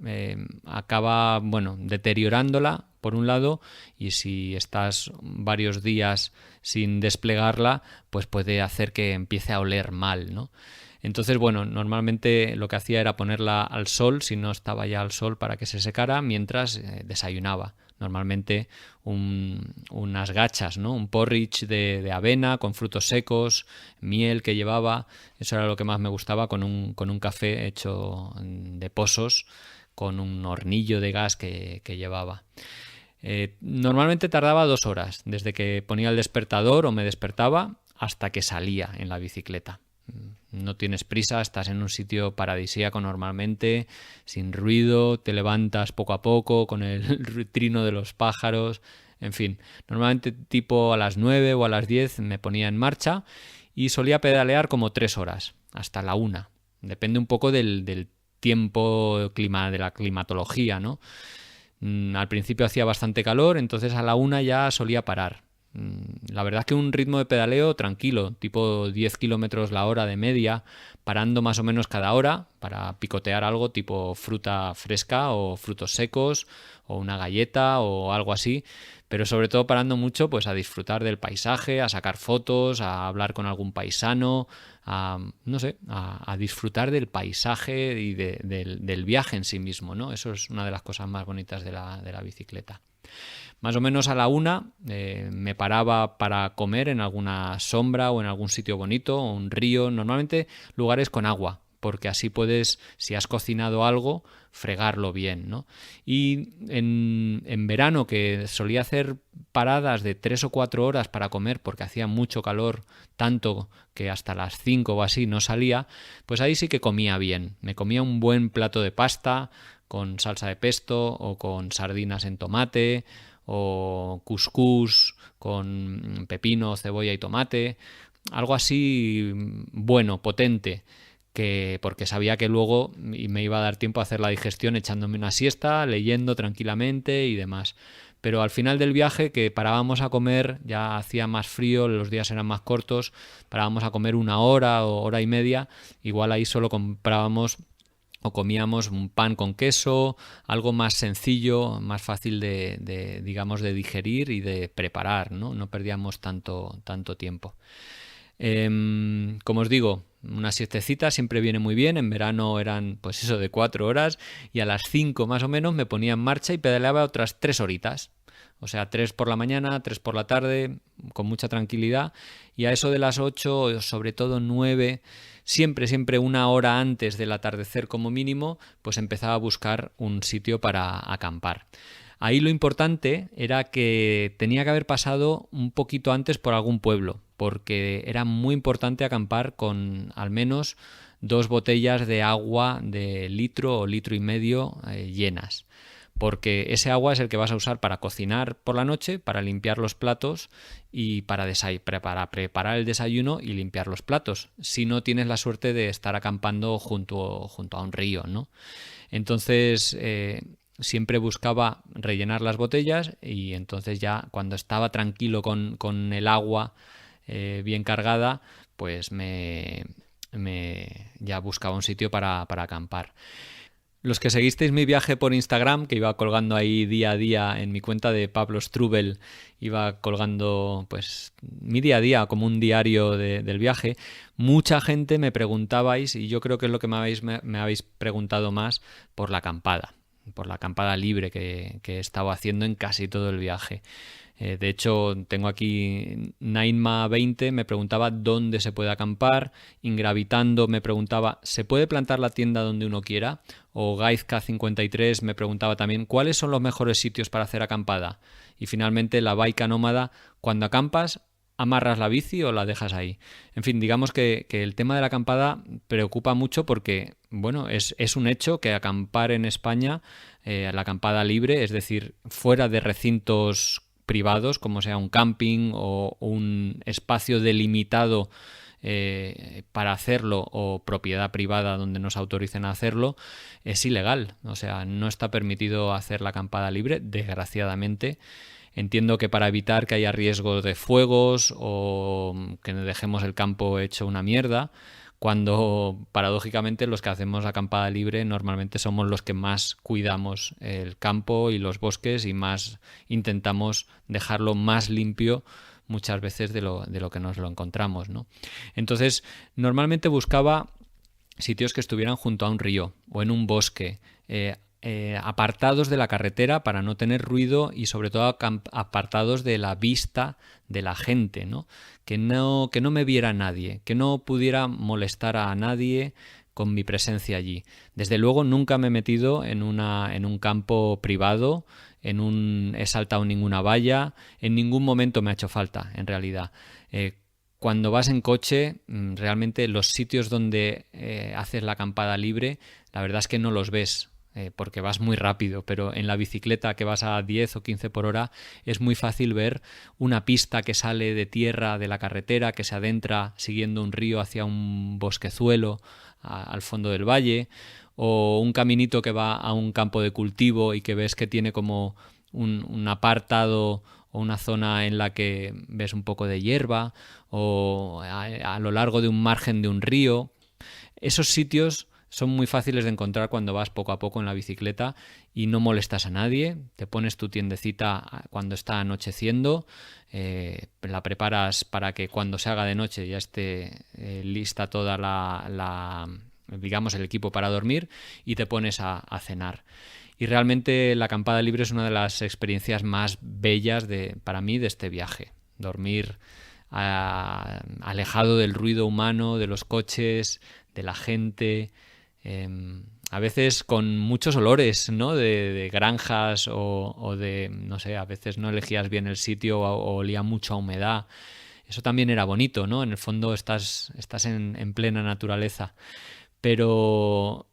acaba, bueno, deteriorándola por un lado, y si estás varios días sin desplegarla, pues puede hacer que empiece a oler mal, ¿no? Entonces, bueno, normalmente lo que hacía era ponerla al sol, si no estaba ya al sol, para que se secara, mientras desayunaba. Normalmente unas gachas, ¿no? Un porridge de avena con frutos secos, miel que llevaba. Eso era lo que más me gustaba, con un café hecho de pozos, con un hornillo de gas que llevaba. Normalmente tardaba 2 horas, desde que ponía el despertador o me despertaba hasta que salía en la bicicleta. No tienes prisa, estás en un sitio paradisíaco normalmente, sin ruido, te levantas poco a poco con el trino de los pájaros, en fin. Normalmente tipo a las 9 o a las 10 me ponía en marcha y solía pedalear como 3 horas, hasta la 1. Depende un poco del tiempo, de la climatología, ¿no? Al principio hacía bastante calor, entonces a la 1 ya solía parar. La verdad es que un ritmo de pedaleo tranquilo, tipo 10 kilómetros la hora de media, parando más o menos cada hora para picotear algo tipo fruta fresca o frutos secos o una galleta o algo así, pero sobre todo parando mucho pues a disfrutar del paisaje, a sacar fotos, a hablar con algún paisano, no sé, a disfrutar del paisaje y del viaje en sí mismo, ¿no? Eso es una de las cosas más bonitas de la bicicleta. Más o menos a la 1 me paraba para comer en alguna sombra o en algún sitio bonito, o un río, normalmente lugares con agua, porque así puedes, si has cocinado algo, fregarlo bien, ¿no? Y en verano, que solía hacer paradas de 3 o 4 horas para comer porque hacía mucho calor, tanto que hasta las 5 o así no salía, pues ahí sí que comía bien. Me comía un buen plato de pasta con salsa de pesto o con sardinas en tomate, o cuscús con pepino, cebolla y tomate, algo así bueno, potente, porque sabía que luego me iba a dar tiempo a hacer la digestión echándome una siesta, leyendo tranquilamente y demás. Pero al final del viaje, que parábamos a comer, ya hacía más frío, los días eran más cortos, parábamos a comer 1 hora o hora y media, igual ahí solo comprábamos o comíamos un pan con queso, algo más sencillo, más fácil digamos, de digerir y de preparar, ¿no? No perdíamos tanto tiempo. Como os digo, una siestecita siempre viene muy bien. En verano eran, pues eso, de 4 horas, y a las 5 más o menos me ponía en marcha y pedaleaba otras 3 horitas. O sea, 3 por la mañana, 3 por la tarde, con mucha tranquilidad. Y a eso de las 8, sobre todo 9, siempre 1 hora antes del atardecer como mínimo, pues empezaba a buscar un sitio para acampar. Ahí lo importante era que tenía que haber pasado un poquito antes por algún pueblo, porque era muy importante acampar con al menos 2 botellas de agua de litro o litro y medio llenas, porque ese agua es el que vas a usar para cocinar por la noche, para limpiar los platos y para preparar el desayuno y limpiar los platos, si no tienes la suerte de estar acampando junto a un río, ¿no? Entonces siempre buscaba rellenar las botellas, y entonces ya cuando estaba tranquilo con el agua bien cargada, pues ya buscaba un sitio para acampar. Los que seguisteis mi viaje por Instagram, que iba colgando ahí día a día en mi cuenta de Pablo Strubel, iba colgando pues mi día a día como un diario del viaje, mucha gente me preguntabais, y yo creo que es lo que me habéis preguntado más, por la acampada libre que he estado haciendo en casi todo el viaje. De hecho, tengo aquí Nainma20, me preguntaba dónde se puede acampar. Ingravitando me preguntaba, ¿se puede plantar la tienda donde uno quiera? O Gaizka53 me preguntaba también, ¿cuáles son los mejores sitios para hacer acampada? Y finalmente la Baica Nómada, cuando acampas, ¿amarras la bici o la dejas ahí? En fin, digamos que el tema de la acampada preocupa mucho porque, bueno, es un hecho que acampar en España, la acampada libre, es decir, fuera de recintos privados, como sea un camping o un espacio delimitado para hacerlo, o propiedad privada donde nos autoricen a hacerlo, es ilegal. O sea, no está permitido hacer la acampada libre, desgraciadamente. Entiendo que para evitar que haya riesgo de fuegos o que dejemos el campo hecho una mierda, cuando paradójicamente los que hacemos acampada libre normalmente somos los que más cuidamos el campo y los bosques y más intentamos dejarlo más limpio muchas veces de lo que nos lo encontramos, ¿no? Entonces, normalmente buscaba sitios que estuvieran junto a un río o en un bosque, apartados de la carretera para no tener ruido y sobre todo apartados de la vista de la gente, ¿no? Que no me viera nadie, que no pudiera molestar a nadie con mi presencia allí. Desde luego nunca me he metido en un campo privado, he saltado ninguna valla, en ningún momento me ha hecho falta, en realidad. Cuando vas en coche, realmente los sitios donde haces la acampada libre, la verdad es que no los ves, porque vas muy rápido, pero en la bicicleta que vas a 10 o 15 por hora es muy fácil ver una pista que sale de tierra de la carretera, que se adentra siguiendo un río hacia un bosquezuelo al fondo del valle, o un caminito que va a un campo de cultivo y que ves que tiene como un apartado o una zona en la que ves un poco de hierba, o a lo largo de un margen de un río. Esos sitios son muy fáciles de encontrar cuando vas poco a poco en la bicicleta y no molestas a nadie. Te pones tu tiendecita cuando está anocheciendo, la preparas para que cuando se haga de noche ya esté lista toda digamos, el equipo para dormir y te pones a cenar. Y realmente la acampada libre es una de las experiencias más bellas para mí de este viaje. Dormir alejado del ruido humano, de los coches, de la gente, a veces con muchos olores, ¿no? De granjas o de, no sé, a veces no elegías bien el sitio o olía mucho a humedad. Eso también era bonito, ¿no? En el fondo estás en plena naturaleza. Pero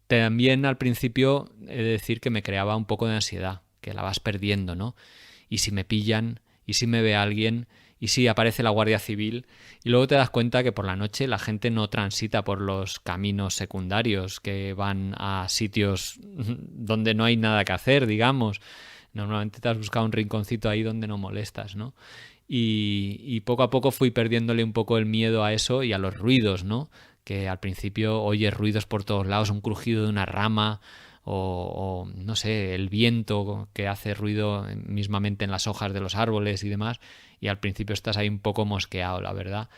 también al principio he de decir que me creaba un poco de ansiedad, que la vas perdiendo, ¿no? Y si me pillan, y si me ve alguien, y si aparece la Guardia Civil, y luego te das cuenta que por la noche la gente no transita por los caminos secundarios que van a sitios donde no hay nada que hacer, digamos. Normalmente te has buscado un rinconcito ahí donde no molestas, ¿no? Y poco a poco fui perdiéndole un poco el miedo a eso y a los ruidos, ¿no? Que al principio oyes ruidos por todos lados, un crujido de una rama o no sé, el viento que hace ruido mismamente en las hojas de los árboles y demás, y al principio estás ahí un poco mosqueado, la verdad.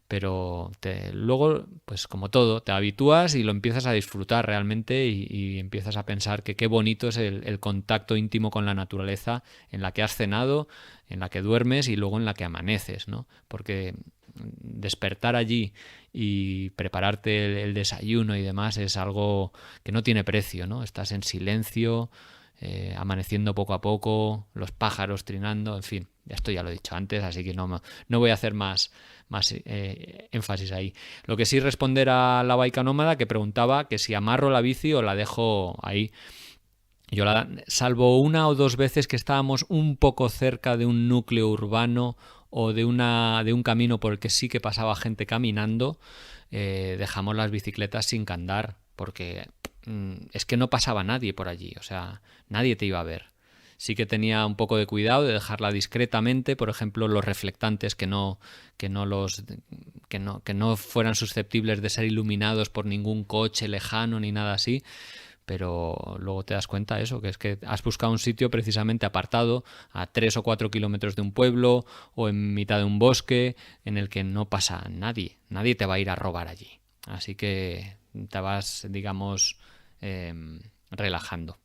Pero luego, pues como todo, te habitúas y lo empiezas a disfrutar realmente y empiezas a pensar que qué bonito es el contacto íntimo con la naturaleza en la que has cenado, en la que duermes y luego en la que amaneces, ¿no? Porque despertar allí y prepararte el desayuno y demás es algo que no tiene precio, ¿no? Estás en silencio, amaneciendo poco a poco, los pájaros trinando, en fin, esto ya lo he dicho antes, así que no voy a hacer más énfasis ahí. Lo que sí, responder a la Baica Nómada, que preguntaba que si amarro la bici o la dejo ahí. Yo salvo una o dos veces que estábamos un poco cerca de un núcleo urbano o de un camino por el que sí que pasaba gente caminando, dejamos las bicicletas sin candar, porque es que no pasaba nadie por allí, o sea, nadie te iba a ver. Sí que tenía un poco de cuidado de dejarla discretamente, por ejemplo, los reflectantes que no fueran susceptibles de ser iluminados por ningún coche lejano ni nada así. Pero luego te das cuenta eso, que es que has buscado un sitio precisamente apartado a 3 o 4 kilómetros de un pueblo o en mitad de un bosque en el que no pasa nadie te va a ir a robar allí, así que te vas, digamos, relajando.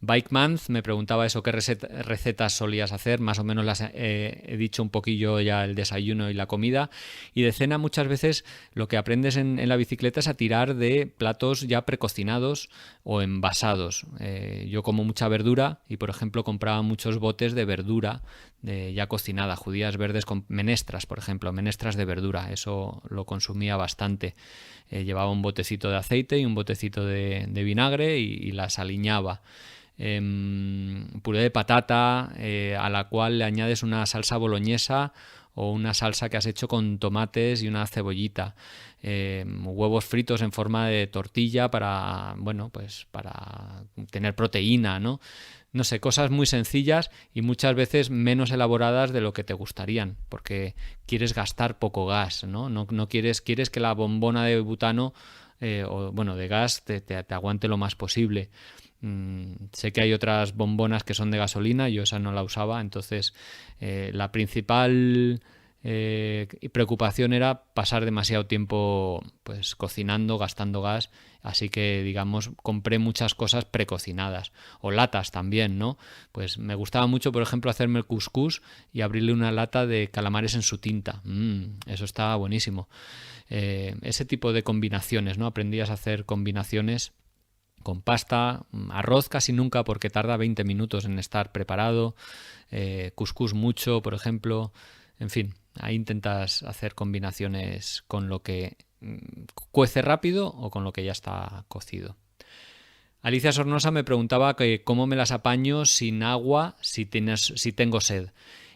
Bike Month me preguntaba eso, qué recetas solías hacer, más o menos las he dicho un poquillo ya, el desayuno y la comida, y de cena muchas veces lo que aprendes en la bicicleta es a tirar de platos ya precocinados o envasados. Yo como mucha verdura y por ejemplo compraba muchos botes de verdura ya cocinada, judías verdes con menestras, por ejemplo, menestras de verdura, eso lo consumía bastante. Llevaba un botecito de aceite y un botecito de vinagre y las aliñaba. Puré de patata, a la cual le añades una salsa boloñesa o una salsa que has hecho con tomates y una cebollita, huevos fritos en forma de tortilla para, bueno, pues para tener proteína, ¿no? No sé, cosas muy sencillas y muchas veces menos elaboradas de lo que te gustarían, porque quieres gastar poco gas, ¿no? No quieres que la bombona de butano o bueno, de gas te aguante lo más posible. Sé que hay otras bombonas que son de gasolina, yo esa no la usaba, entonces la principal preocupación era pasar demasiado tiempo pues cocinando, gastando gas, así que digamos compré muchas cosas precocinadas o latas también, ¿no? Pues me gustaba mucho, por ejemplo, hacerme el cuscús y abrirle una lata de calamares en su tinta. Eso estaba buenísimo. Ese tipo de combinaciones, ¿no? Aprendías a hacer combinaciones con pasta, arroz casi nunca porque tarda 20 minutos en estar preparado, cuscús mucho, por ejemplo, en fin, ahí intentas hacer combinaciones con lo que cuece rápido o con lo que ya está cocido. Alicia Sornosa me preguntaba que cómo me las apaño sin agua si tengo sed.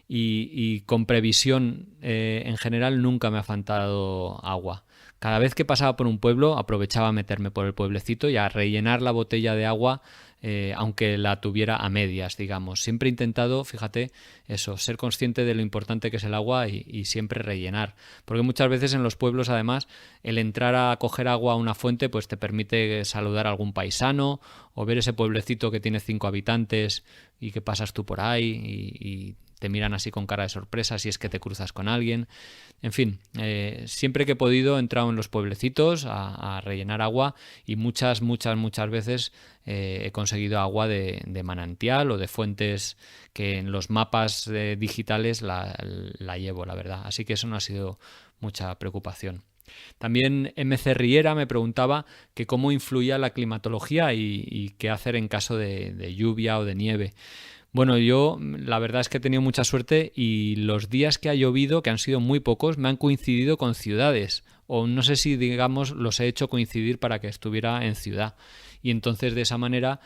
Y con previsión, en general, nunca me ha faltado agua. Cada vez que pasaba por un pueblo, aprovechaba a meterme por el pueblecito y a rellenar la botella de agua, aunque la tuviera a medias, digamos. Siempre he intentado, fíjate, eso, ser consciente de lo importante que es el agua y siempre rellenar. Porque muchas veces en los pueblos, además, el entrar a coger agua a una fuente, pues te permite saludar a algún paisano o ver ese pueblecito que tiene 5 habitantes y que pasas tú por ahí y te miran así con cara de sorpresa si es que te cruzas con alguien. En fin, siempre que he podido he entrado en los pueblecitos a rellenar agua y muchas veces he conseguido agua de manantial o de fuentes que en los mapas digitales la llevo, la verdad. Así que eso no ha sido mucha preocupación. También MC Riera me preguntaba que cómo influía la climatología y qué hacer en caso de lluvia o de nieve. Bueno, yo la verdad es que he tenido mucha suerte y los días que ha llovido, que han sido muy pocos, me han coincidido con ciudades. O no sé si, digamos, los he hecho coincidir para que estuviera en ciudad. Y entonces de esa manera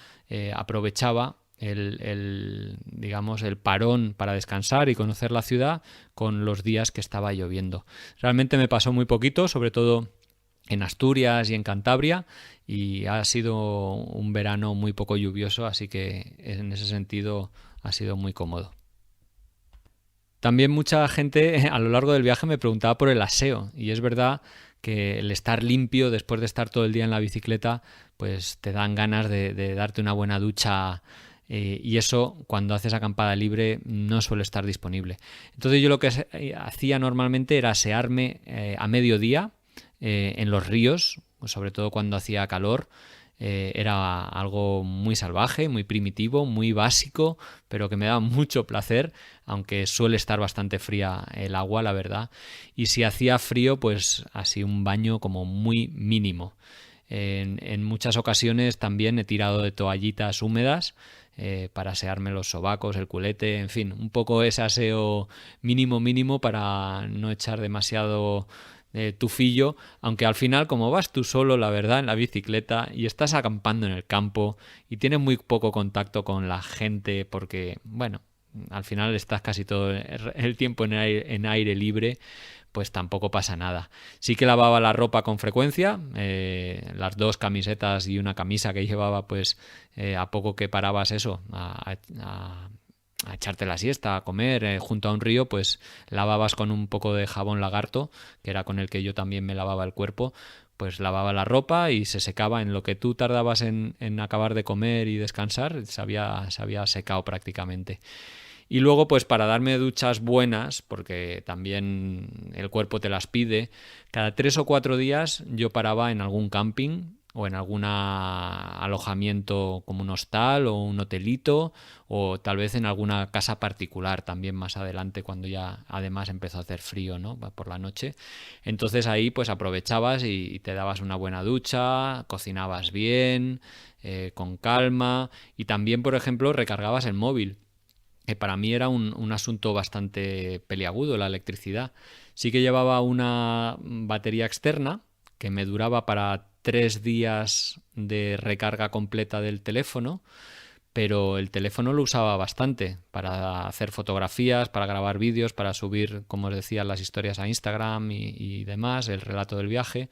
aprovechaba digamos, el parón para descansar y conocer la ciudad con los días que estaba lloviendo. Realmente me pasó muy poquito, sobre todo en Asturias y en Cantabria, y ha sido un verano muy poco lluvioso, así que en ese sentido ha sido muy cómodo. También mucha gente a lo largo del viaje me preguntaba por el aseo, y es verdad que el estar limpio después de estar todo el día en la bicicleta, pues te dan ganas de darte una buena ducha, y eso cuando haces acampada libre no suele estar disponible. Entonces yo lo que hacía normalmente era asearme a mediodía en los ríos, sobre todo cuando hacía calor. Era algo muy salvaje, muy primitivo, muy básico, pero que me daba mucho placer, aunque suele estar bastante fría el agua, la verdad. Y si hacía frío, pues así un baño como muy mínimo. En muchas ocasiones también he tirado de toallitas húmedas para asearme los sobacos, el culete, en fin, un poco ese aseo mínimo para no echar demasiado tufillo, aunque al final como vas tú solo, la verdad, en la bicicleta y estás acampando en el campo y tienes muy poco contacto con la gente porque, bueno, al final estás casi todo el tiempo en aire libre, pues tampoco pasa nada. Sí que lavaba la ropa con frecuencia, las 2 camisetas y una camisa que llevaba, pues a poco que parabas eso, a echarte la siesta, a comer junto a un río, pues lavabas con un poco de jabón lagarto, que era con el que yo también me lavaba el cuerpo, pues lavaba la ropa y se secaba en lo que tú tardabas en acabar de comer y descansar, se había secado prácticamente. Y luego, pues para darme duchas buenas, porque también el cuerpo te las pide, cada 3 o 4 días yo paraba en algún camping o en algún alojamiento como un hostal o un hotelito o tal vez en alguna casa particular también más adelante cuando ya además empezó a hacer frío, ¿no? Por la noche. Entonces ahí pues aprovechabas y te dabas una buena ducha, cocinabas bien, con calma y también, por ejemplo, recargabas el móvil, que para mí era un asunto bastante peliagudo, la electricidad. Sí que llevaba una batería externa que me duraba para 3 días de recarga completa del teléfono, pero el teléfono lo usaba bastante para hacer fotografías, para grabar vídeos, para subir, como os decía, las historias a Instagram y demás, el relato del viaje.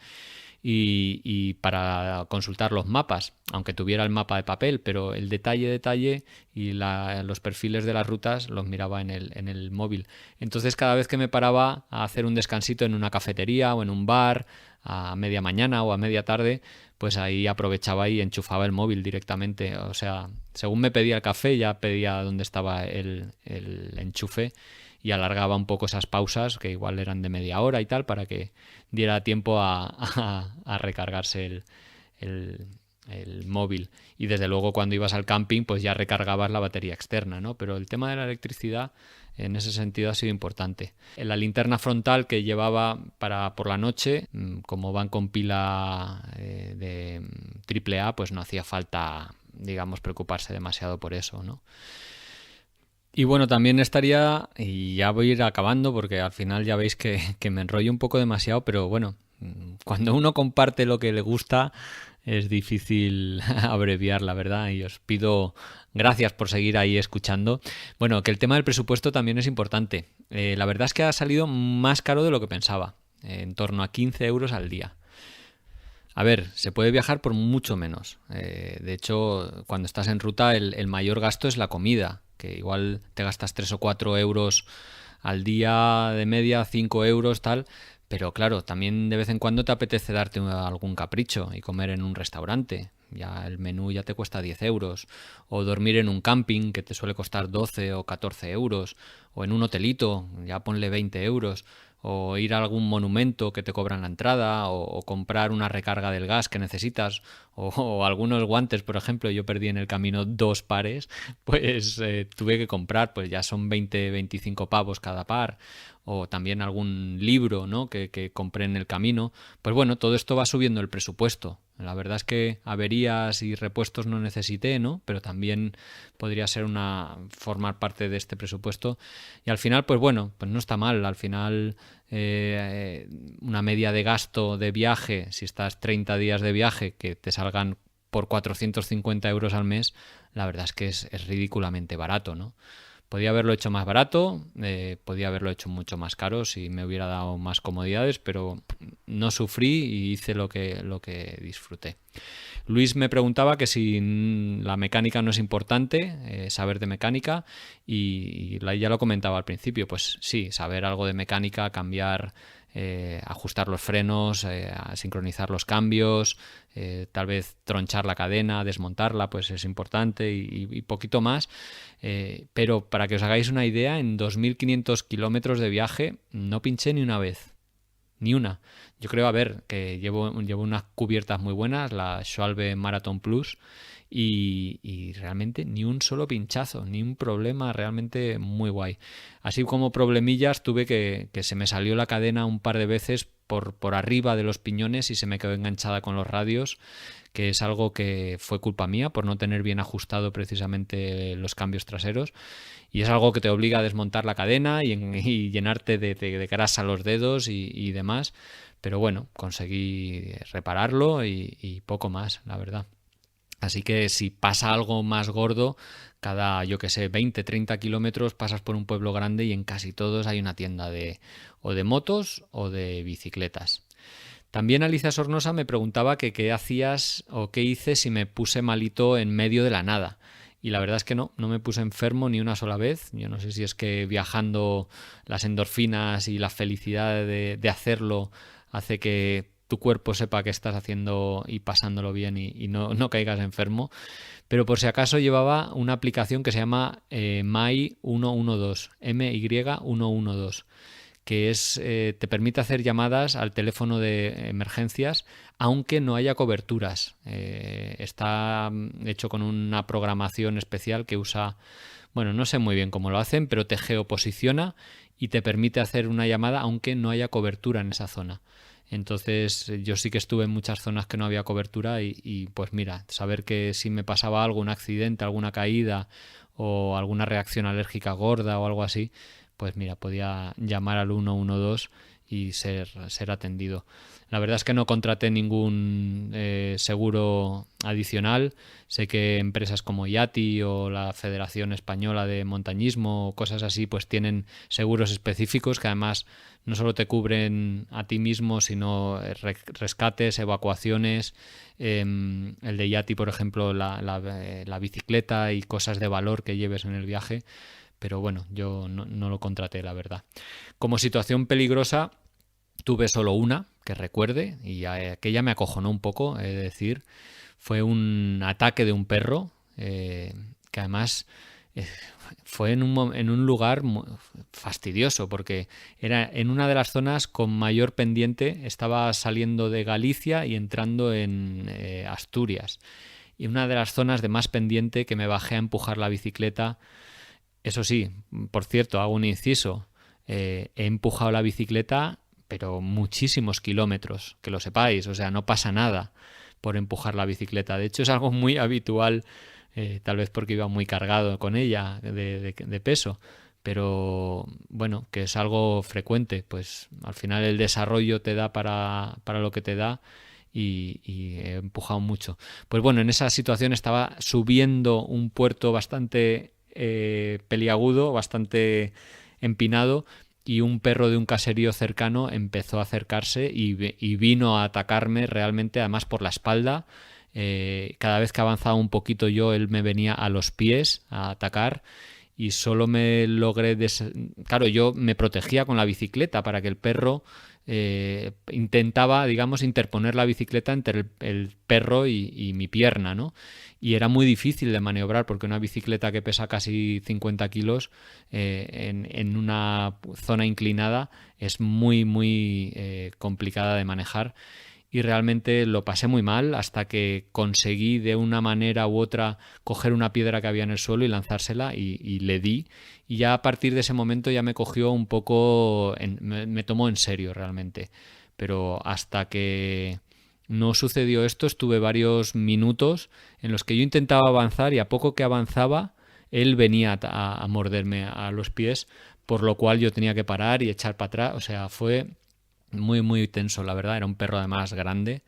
Y para consultar los mapas, aunque tuviera el mapa de papel, pero el detalle y los perfiles de las rutas los miraba en el móvil. Entonces cada vez que me paraba a hacer un descansito en una cafetería o en un bar a media mañana o a media tarde, pues ahí aprovechaba y enchufaba el móvil directamente. O sea, según me pedía el café, ya pedía dónde estaba el enchufe y alargaba un poco esas pausas, que igual eran de media hora y tal, para que diera tiempo a recargarse el móvil. Y desde luego cuando ibas al camping, pues ya recargabas la batería externa, ¿no? Pero el tema de la electricidad en ese sentido ha sido importante. En la linterna frontal que llevaba por la noche, como van con pila de AAA, pues no hacía falta, digamos, preocuparse demasiado por eso, ¿no? Y bueno, también estaría, y ya voy a ir acabando porque al final ya veis que me enrollo un poco demasiado, pero bueno, cuando uno comparte lo que le gusta es difícil abreviar, la verdad, y os pido gracias por seguir ahí escuchando. Bueno, que el tema del presupuesto también es importante. La verdad es que ha salido más caro de lo que pensaba, en torno a 15 euros al día. A ver, se puede viajar por mucho menos. De hecho, cuando estás en ruta, el mayor gasto es la comida, que igual te gastas 3 o 4 euros al día de media, 5 euros, tal. Pero claro, también de vez en cuando te apetece darte algún capricho y comer en un restaurante. Ya el menú ya te cuesta 10 euros. O dormir en un camping que te suele costar 12 o 14 euros. O en un hotelito, ya ponle 20 euros. O ir a algún monumento que te cobran la entrada, o comprar una recarga del gas que necesitas, o algunos guantes, por ejemplo. Yo perdí en el camino 2 pares, pues tuve que comprar, pues ya son 20-25 pavos cada par. O también algún libro, ¿no?, que compré en el camino. Pues bueno, todo esto va subiendo el presupuesto. La verdad es que averías y repuestos no necesité, ¿no? Pero también podría ser formar parte de este presupuesto. Y al final, pues bueno, pues no está mal. Al final, una media de gasto de viaje, si estás 30 días de viaje, que te salgan por 450 euros al mes, la verdad es que es ridículamente barato, ¿no? Podía haberlo hecho más barato, podía haberlo hecho mucho más caro si me hubiera dado más comodidades, pero no sufrí y hice lo que disfruté. Luis me preguntaba que si la mecánica no es importante, saber de mecánica, y ya lo comentaba al principio, pues sí, saber algo de mecánica, cambiar, ajustar los frenos, sincronizar los cambios, tal vez tronchar la cadena, desmontarla, pues es importante y poquito más. Pero para que os hagáis una idea, en 2.500 kilómetros de viaje no pinché ni una vez. Ni una. Yo creo, a ver, que llevo unas cubiertas muy buenas, la Schwalbe Marathon Plus, y realmente ni un solo pinchazo, ni un problema, realmente muy guay. Así como problemillas, tuve que se me salió la cadena un par de veces por arriba de los piñones y se me quedó enganchada con los radios, que es algo que fue culpa mía por no tener bien ajustado precisamente los cambios traseros, y es algo que te obliga a desmontar la cadena y llenarte de grasa los dedos y demás, pero bueno, conseguí repararlo y poco más, la verdad. Así que si pasa algo más gordo, cada, yo que sé, 20-30 kilómetros pasas por un pueblo grande y en casi todos hay una tienda o de motos o de bicicletas. También Alicia Sornosa me preguntaba que qué hacías o qué hice si me puse malito en medio de la nada. Y la verdad es que no me puse enfermo ni una sola vez. Yo no sé si es que viajando las endorfinas y la felicidad de hacerlo hace que tu cuerpo sepa que estás haciendo y pasándolo bien y no caigas enfermo. Pero por si acaso llevaba una aplicación que se llama MY112, MY112, que te permite hacer llamadas al teléfono de emergencias aunque no haya coberturas. Está hecho con una programación especial que usa, bueno, no sé muy bien cómo lo hacen, pero te geoposiciona y te permite hacer una llamada aunque no haya cobertura en esa zona. Entonces yo sí que estuve en muchas zonas que no había cobertura y pues mira, saber que si me pasaba algo, un accidente, alguna caída o alguna reacción alérgica gorda o algo así, pues mira, podía llamar al 112 y ser atendido. La verdad es que no contraté ningún seguro adicional. Sé que empresas como IATI o la Federación Española de Montañismo o cosas así pues tienen seguros específicos que además no solo te cubren a ti mismo, sino rescates, evacuaciones, el de IATI, por ejemplo, la bicicleta y cosas de valor que lleves en el viaje. Pero bueno, yo no lo contraté, la verdad. Como situación peligrosa, tuve solo una que recuerde, y aquella me acojonó un poco, es decir, fue un ataque de un perro, que además fue en un lugar fastidioso, porque era en una de las zonas con mayor pendiente. Estaba saliendo de Galicia y entrando en Asturias, y una de las zonas de más pendiente, que me bajé a empujar la bicicleta. Eso sí, por cierto, hago un inciso, he empujado la bicicleta pero muchísimos kilómetros, que lo sepáis, o sea, no pasa nada por empujar la bicicleta. De hecho, es algo muy habitual, tal vez porque iba muy cargado con ella de peso, pero bueno, que es algo frecuente. Pues al final el desarrollo te da para lo que te da, y he empujado mucho. Pues bueno, en esa situación estaba subiendo un puerto bastante peliagudo, bastante empinado, y un perro de un caserío cercano empezó a acercarse y vino a atacarme realmente, además por la espalda. Cada vez que avanzaba un poquito yo, él me venía a los pies a atacar, y solo me logré... Claro, yo me protegía con la bicicleta para que el perro... intentaba, digamos, interponer la bicicleta entre el perro y mi pierna, ¿no? Y era muy difícil de maniobrar, porque una bicicleta que pesa casi 50 kilos en una zona inclinada es muy complicada de manejar. Y realmente lo pasé muy mal hasta que conseguí de una manera u otra coger una piedra que había en el suelo y lanzársela, y le di. Y ya a partir de ese momento ya me cogió un poco, me tomó en serio realmente. Pero hasta que no sucedió esto, estuve varios minutos en los que yo intentaba avanzar, y a poco que avanzaba, él venía a morderme a los pies, por lo cual yo tenía que parar y echar para atrás. O sea, fue muy tenso, la verdad. Era un perro además grande,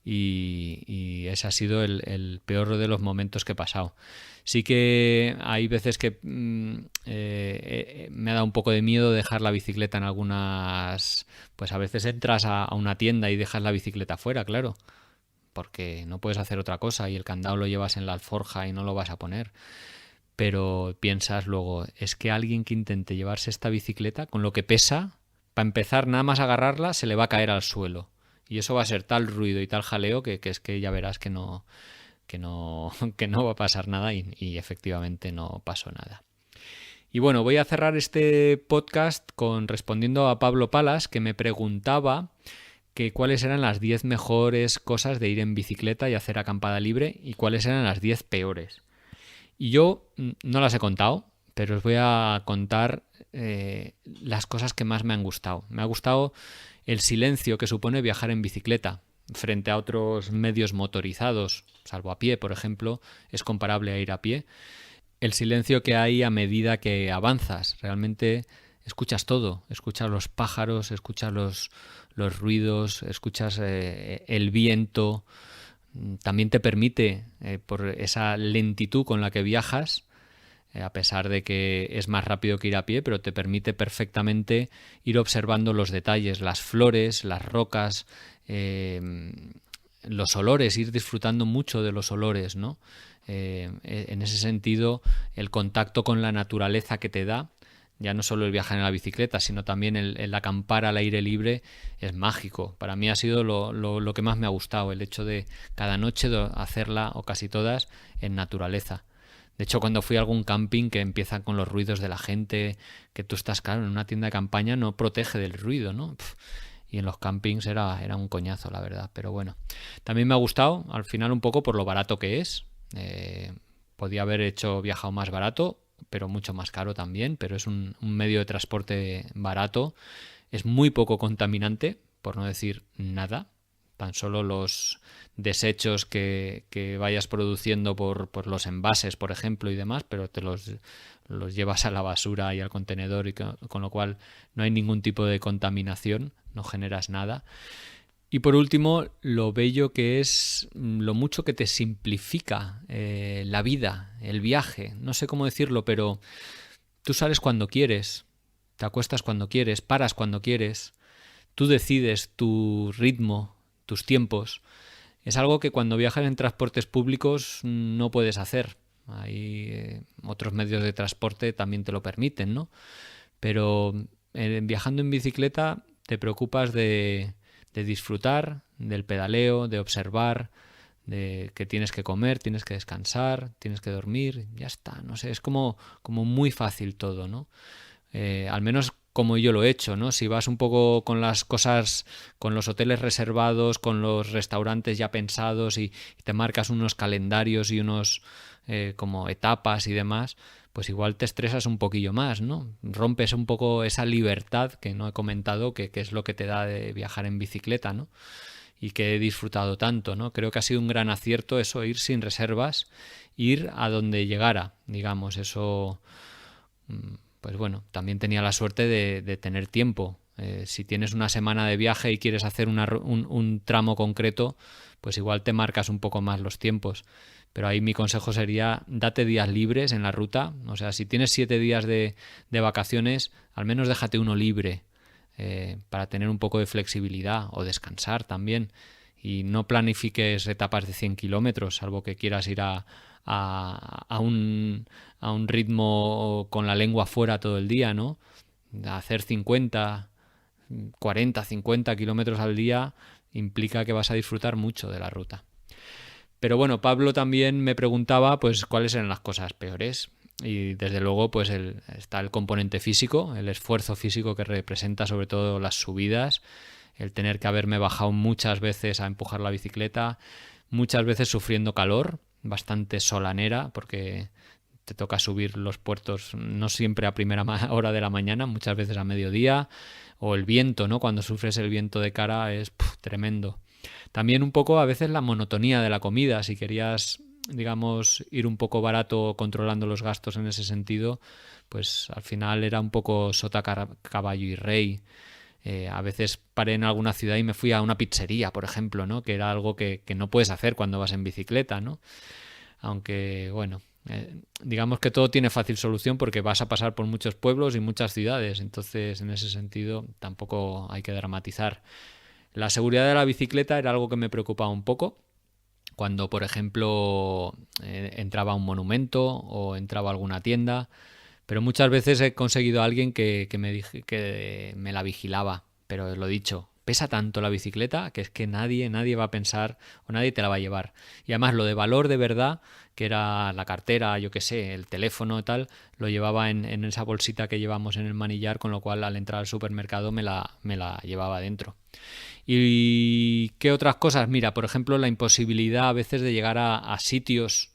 y ese ha sido el peor de los momentos que he pasado. Sí que hay veces que me ha dado un poco de miedo dejar la bicicleta en algunas... Pues a veces entras a una tienda y dejas la bicicleta fuera, claro, porque no puedes hacer otra cosa y el candado lo llevas en la alforja y no lo vas a poner. Pero piensas luego, es que alguien que intente llevarse esta bicicleta con lo que pesa, para empezar, nada más agarrarla, se le va a caer al suelo. Y eso va a ser tal ruido y tal jaleo que es que ya verás que no que no va a pasar nada, y efectivamente no pasó nada. Y bueno, voy a cerrar este podcast respondiendo a Pablo Palas, que me preguntaba que cuáles eran las 10 mejores cosas de ir en bicicleta y hacer acampada libre, y cuáles eran las 10 peores. Y yo no las he contado, pero os voy a contar las cosas que más me han gustado. Me ha gustado el silencio que supone viajar en bicicleta frente a otros medios motorizados, salvo a pie, por ejemplo. Es comparable a ir a pie. El silencio que hay a medida que avanzas. Realmente escuchas todo. Escuchas los pájaros, escuchas los ruidos, escuchas el viento. También te permite, por esa lentitud con la que viajas, a pesar de que es más rápido que ir a pie, pero te permite perfectamente ir observando los detalles, las flores, las rocas, los olores, ir disfrutando mucho de los olores, ¿no? En ese sentido, el contacto con la naturaleza que te da, ya no solo el viajar en la bicicleta, sino también el acampar al aire libre, es mágico. Para mí ha sido lo que más me ha gustado, el hecho de cada noche hacerla, o casi todas, en naturaleza. De hecho, cuando fui a algún camping que empieza con los ruidos de la gente, que tú estás, claro, en una tienda de campaña no protege del ruido, ¿no? Y en los campings era un coñazo, la verdad. Pero bueno, también me ha gustado, al final, un poco por lo barato que es. Podía haber viajado más barato, pero mucho más caro también. Pero es un medio de transporte barato. Es muy poco contaminante, por no decir nada. Tan solo los desechos que vayas produciendo por los envases, por ejemplo, y demás, pero te los llevas a la basura y al contenedor, y con lo cual no hay ningún tipo de contaminación, no generas nada. Y por último, lo bello que es, lo mucho que te simplifica la vida, el viaje. No sé cómo decirlo, pero tú sales cuando quieres, te acuestas cuando quieres, paras cuando quieres, tú decides tu ritmo, tus tiempos. Es algo que cuando viajas en transportes públicos no puedes hacer. Hay otros medios de transporte también te lo permiten, ¿no? Pero viajando en bicicleta te preocupas de disfrutar del pedaleo, de observar, de que tienes que comer, tienes que descansar, tienes que dormir, ya está, no sé, es como muy fácil todo, ¿no? Al menos como yo lo he hecho, ¿no? Si vas un poco con las cosas, con los hoteles reservados, con los restaurantes ya pensados y te marcas unos calendarios y unos como etapas y demás, pues igual te estresas un poquillo más, ¿no? Rompes un poco esa libertad que no he comentado, que es lo que te da de viajar en bicicleta, ¿no? Y que he disfrutado tanto, ¿no? Creo que ha sido un gran acierto eso, ir sin reservas, ir a donde llegara, digamos, eso, pues bueno, también tenía la suerte de tener tiempo. Si tienes una semana de viaje y quieres hacer un tramo concreto, pues igual te marcas un poco más los tiempos. Pero ahí mi consejo sería, date días libres en la ruta. O sea, si tienes 7 días de vacaciones, al menos déjate uno libre para tener un poco de flexibilidad o descansar también. Y no planifiques etapas de 100 kilómetros, salvo que quieras ir a un ritmo con la lengua fuera todo el día, ¿no? Hacer 50, 40, 50 kilómetros al día implica que vas a disfrutar mucho de la ruta. Pero bueno, Pablo también me preguntaba pues cuáles eran las cosas peores. Y desde luego pues está el componente físico, el esfuerzo físico que representa sobre todo las subidas, el tener que haberme bajado muchas veces a empujar la bicicleta, muchas veces sufriendo calor, bastante solanera, porque te toca subir los puertos no siempre a primera hora de la mañana, muchas veces a mediodía, o el viento, ¿no? Cuando sufres el viento de cara es tremendo. También un poco a veces la monotonía de la comida, si querías, digamos, ir un poco barato controlando los gastos en ese sentido, pues al final era un poco sota, caballo y rey. A veces paré en alguna ciudad y me fui a una pizzería, por ejemplo, ¿no? Que era algo que no puedes hacer cuando vas en bicicleta, ¿no? Aunque, bueno, digamos que todo tiene fácil solución porque vas a pasar por muchos pueblos y muchas ciudades, entonces en ese sentido tampoco hay que dramatizar. La seguridad de la bicicleta era algo que me preocupaba un poco. Cuando, por ejemplo, entraba a un monumento o entraba a alguna tienda, pero muchas veces he conseguido a alguien que me la vigilaba, pero lo dicho, pesa tanto la bicicleta que es que nadie va a pensar o nadie te la va a llevar. Y además lo de valor de verdad, que era la cartera, yo qué sé, el teléfono y tal, lo llevaba en esa bolsita que llevamos en el manillar, con lo cual al entrar al supermercado me la llevaba dentro. ¿Y qué otras cosas? Mira, por ejemplo, la imposibilidad a veces de llegar a sitios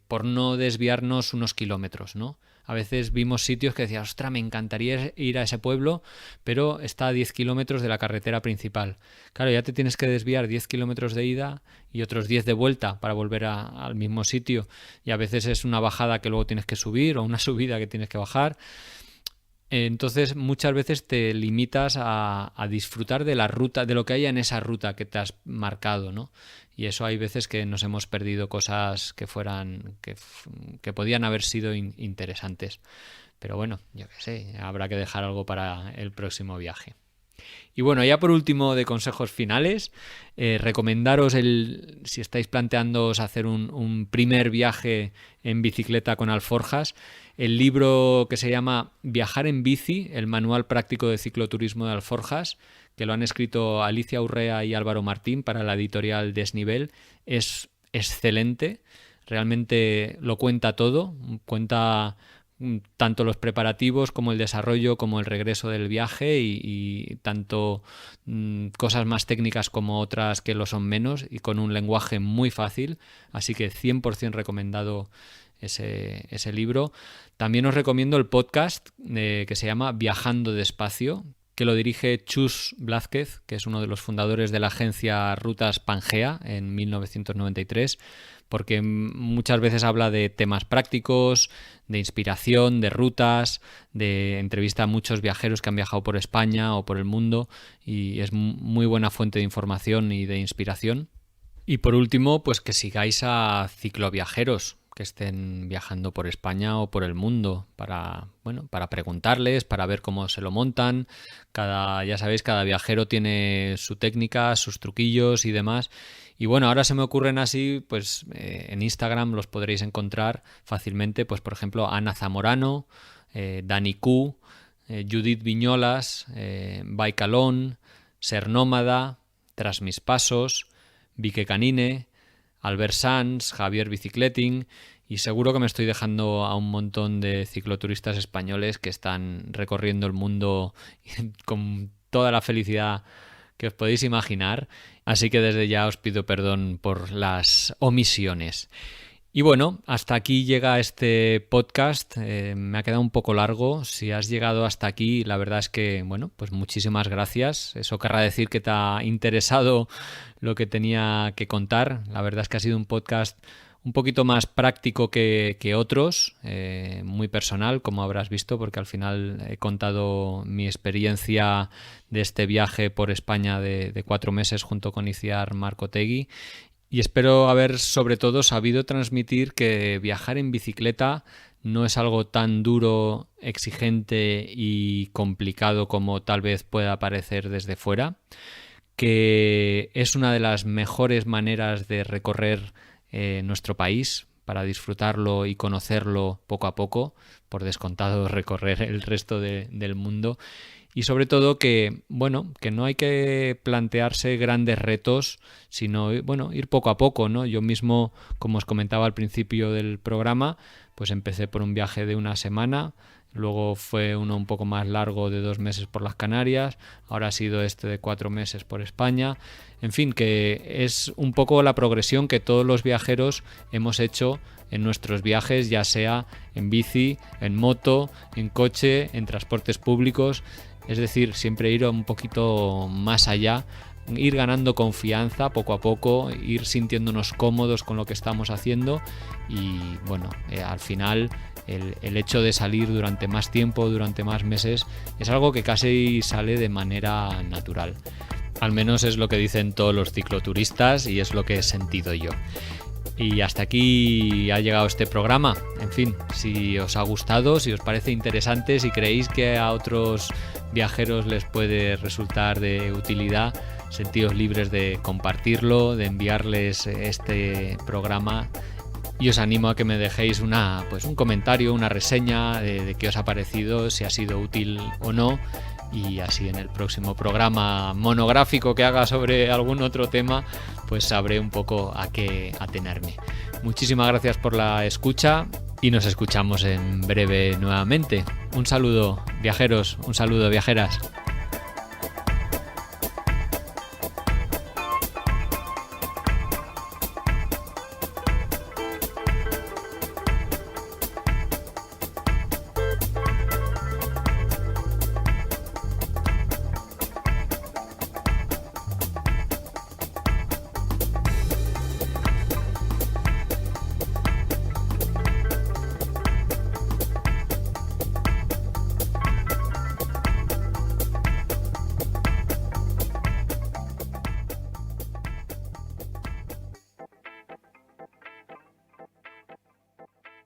por no desviarnos unos kilómetros, ¿no? A veces vimos sitios que decía, ostras, me encantaría ir a ese pueblo, pero está a 10 kilómetros de la carretera principal. Claro, ya te tienes que desviar 10 kilómetros de ida y otros 10 de vuelta para volver al mismo sitio. Y a veces es una bajada que luego tienes que subir o una subida que tienes que bajar. Entonces muchas veces te limitas a disfrutar de la ruta, de lo que haya en esa ruta que te has marcado, ¿no? Y eso hay veces que nos hemos perdido cosas que podían haber sido interesantes. Pero bueno, yo qué sé, habrá que dejar algo para el próximo viaje. Y bueno, ya por último de consejos finales, recomendaros si estáis planteándoos hacer un primer viaje en bicicleta con alforjas, el libro que se llama Viajar en bici, el manual práctico de cicloturismo de alforjas, que lo han escrito Alicia Urrea y Álvaro Martín para la editorial Desnivel, es excelente, realmente lo cuenta todo, cuenta tanto los preparativos como el desarrollo como el regreso del viaje y tanto cosas más técnicas como otras que lo son menos y con un lenguaje muy fácil, así que 100% recomendado ese libro. También os recomiendo el podcast que se llama Viajando Despacio, que lo dirige Chus Blázquez, que es uno de los fundadores de la agencia Rutas Pangea en 1993, porque muchas veces habla de temas prácticos, de inspiración, de rutas, entrevista a muchos viajeros que han viajado por España o por el mundo y es muy buena fuente de información y de inspiración. Y por último, pues que sigáis a cicloviajeros que estén viajando por España o por el mundo para preguntarles, para ver cómo se lo montan. Ya sabéis, cada viajero tiene su técnica, sus truquillos y demás. Y bueno, ahora se me ocurren así, pues en Instagram los podréis encontrar fácilmente, pues por ejemplo Ana Zamorano, Dani Q, Judith Viñolas, Baicalón, Ser Nómada, Tras Mis Pasos, Vique Canine, Albert Sanz, Javier Bicicleting, y seguro que me estoy dejando a un montón de cicloturistas españoles que están recorriendo el mundo con toda la felicidad que os podéis imaginar, así que desde ya os pido perdón por las omisiones. Y bueno, hasta aquí llega este podcast, me ha quedado un poco largo. Si has llegado hasta aquí, la verdad es que, bueno, pues muchísimas gracias. Eso querrá decir que te ha interesado lo que tenía que contar. La verdad es que ha sido un podcast un poquito más práctico que otros, muy personal, como habrás visto, porque al final he contado mi experiencia de este viaje por España de 4 meses junto con Itziar Marcotegui. Y espero haber sobre todo sabido transmitir que viajar en bicicleta no es algo tan duro, exigente y complicado como tal vez pueda parecer desde fuera, que es una de las mejores maneras de recorrer nuestro país para disfrutarlo y conocerlo poco a poco, por descontado recorrer el resto del mundo. Y sobre todo que no hay que plantearse grandes retos, sino ir poco a poco, ¿no? Yo mismo, como os comentaba al principio del programa, pues empecé por un viaje de 1 semana, luego fue uno un poco más largo de 2 meses por las Canarias, ahora ha sido este de 4 meses por España. En fin, que es un poco la progresión que todos los viajeros hemos hecho en nuestros viajes, ya sea en bici, en moto, en coche, en transportes públicos. Es decir, siempre ir un poquito más allá, ir ganando confianza poco a poco, ir sintiéndonos cómodos con lo que estamos haciendo y al final el hecho de salir durante más tiempo, durante más meses, es algo que casi sale de manera natural. Al menos es lo que dicen todos los cicloturistas y es lo que he sentido yo. Y hasta aquí ha llegado este programa. En fin, si os ha gustado, si os parece interesante, si creéis que a otros viajeros les puede resultar de utilidad, sentíos libres de compartirlo, de enviarles este programa. Y os animo a que me dejéis un comentario, una reseña de qué os ha parecido, si ha sido útil o no. Y así en el próximo programa monográfico que haga sobre algún otro tema, pues sabré un poco a qué atenerme. Muchísimas gracias por la escucha y nos escuchamos en breve nuevamente. Un saludo, viajeros, un saludo, viajeras.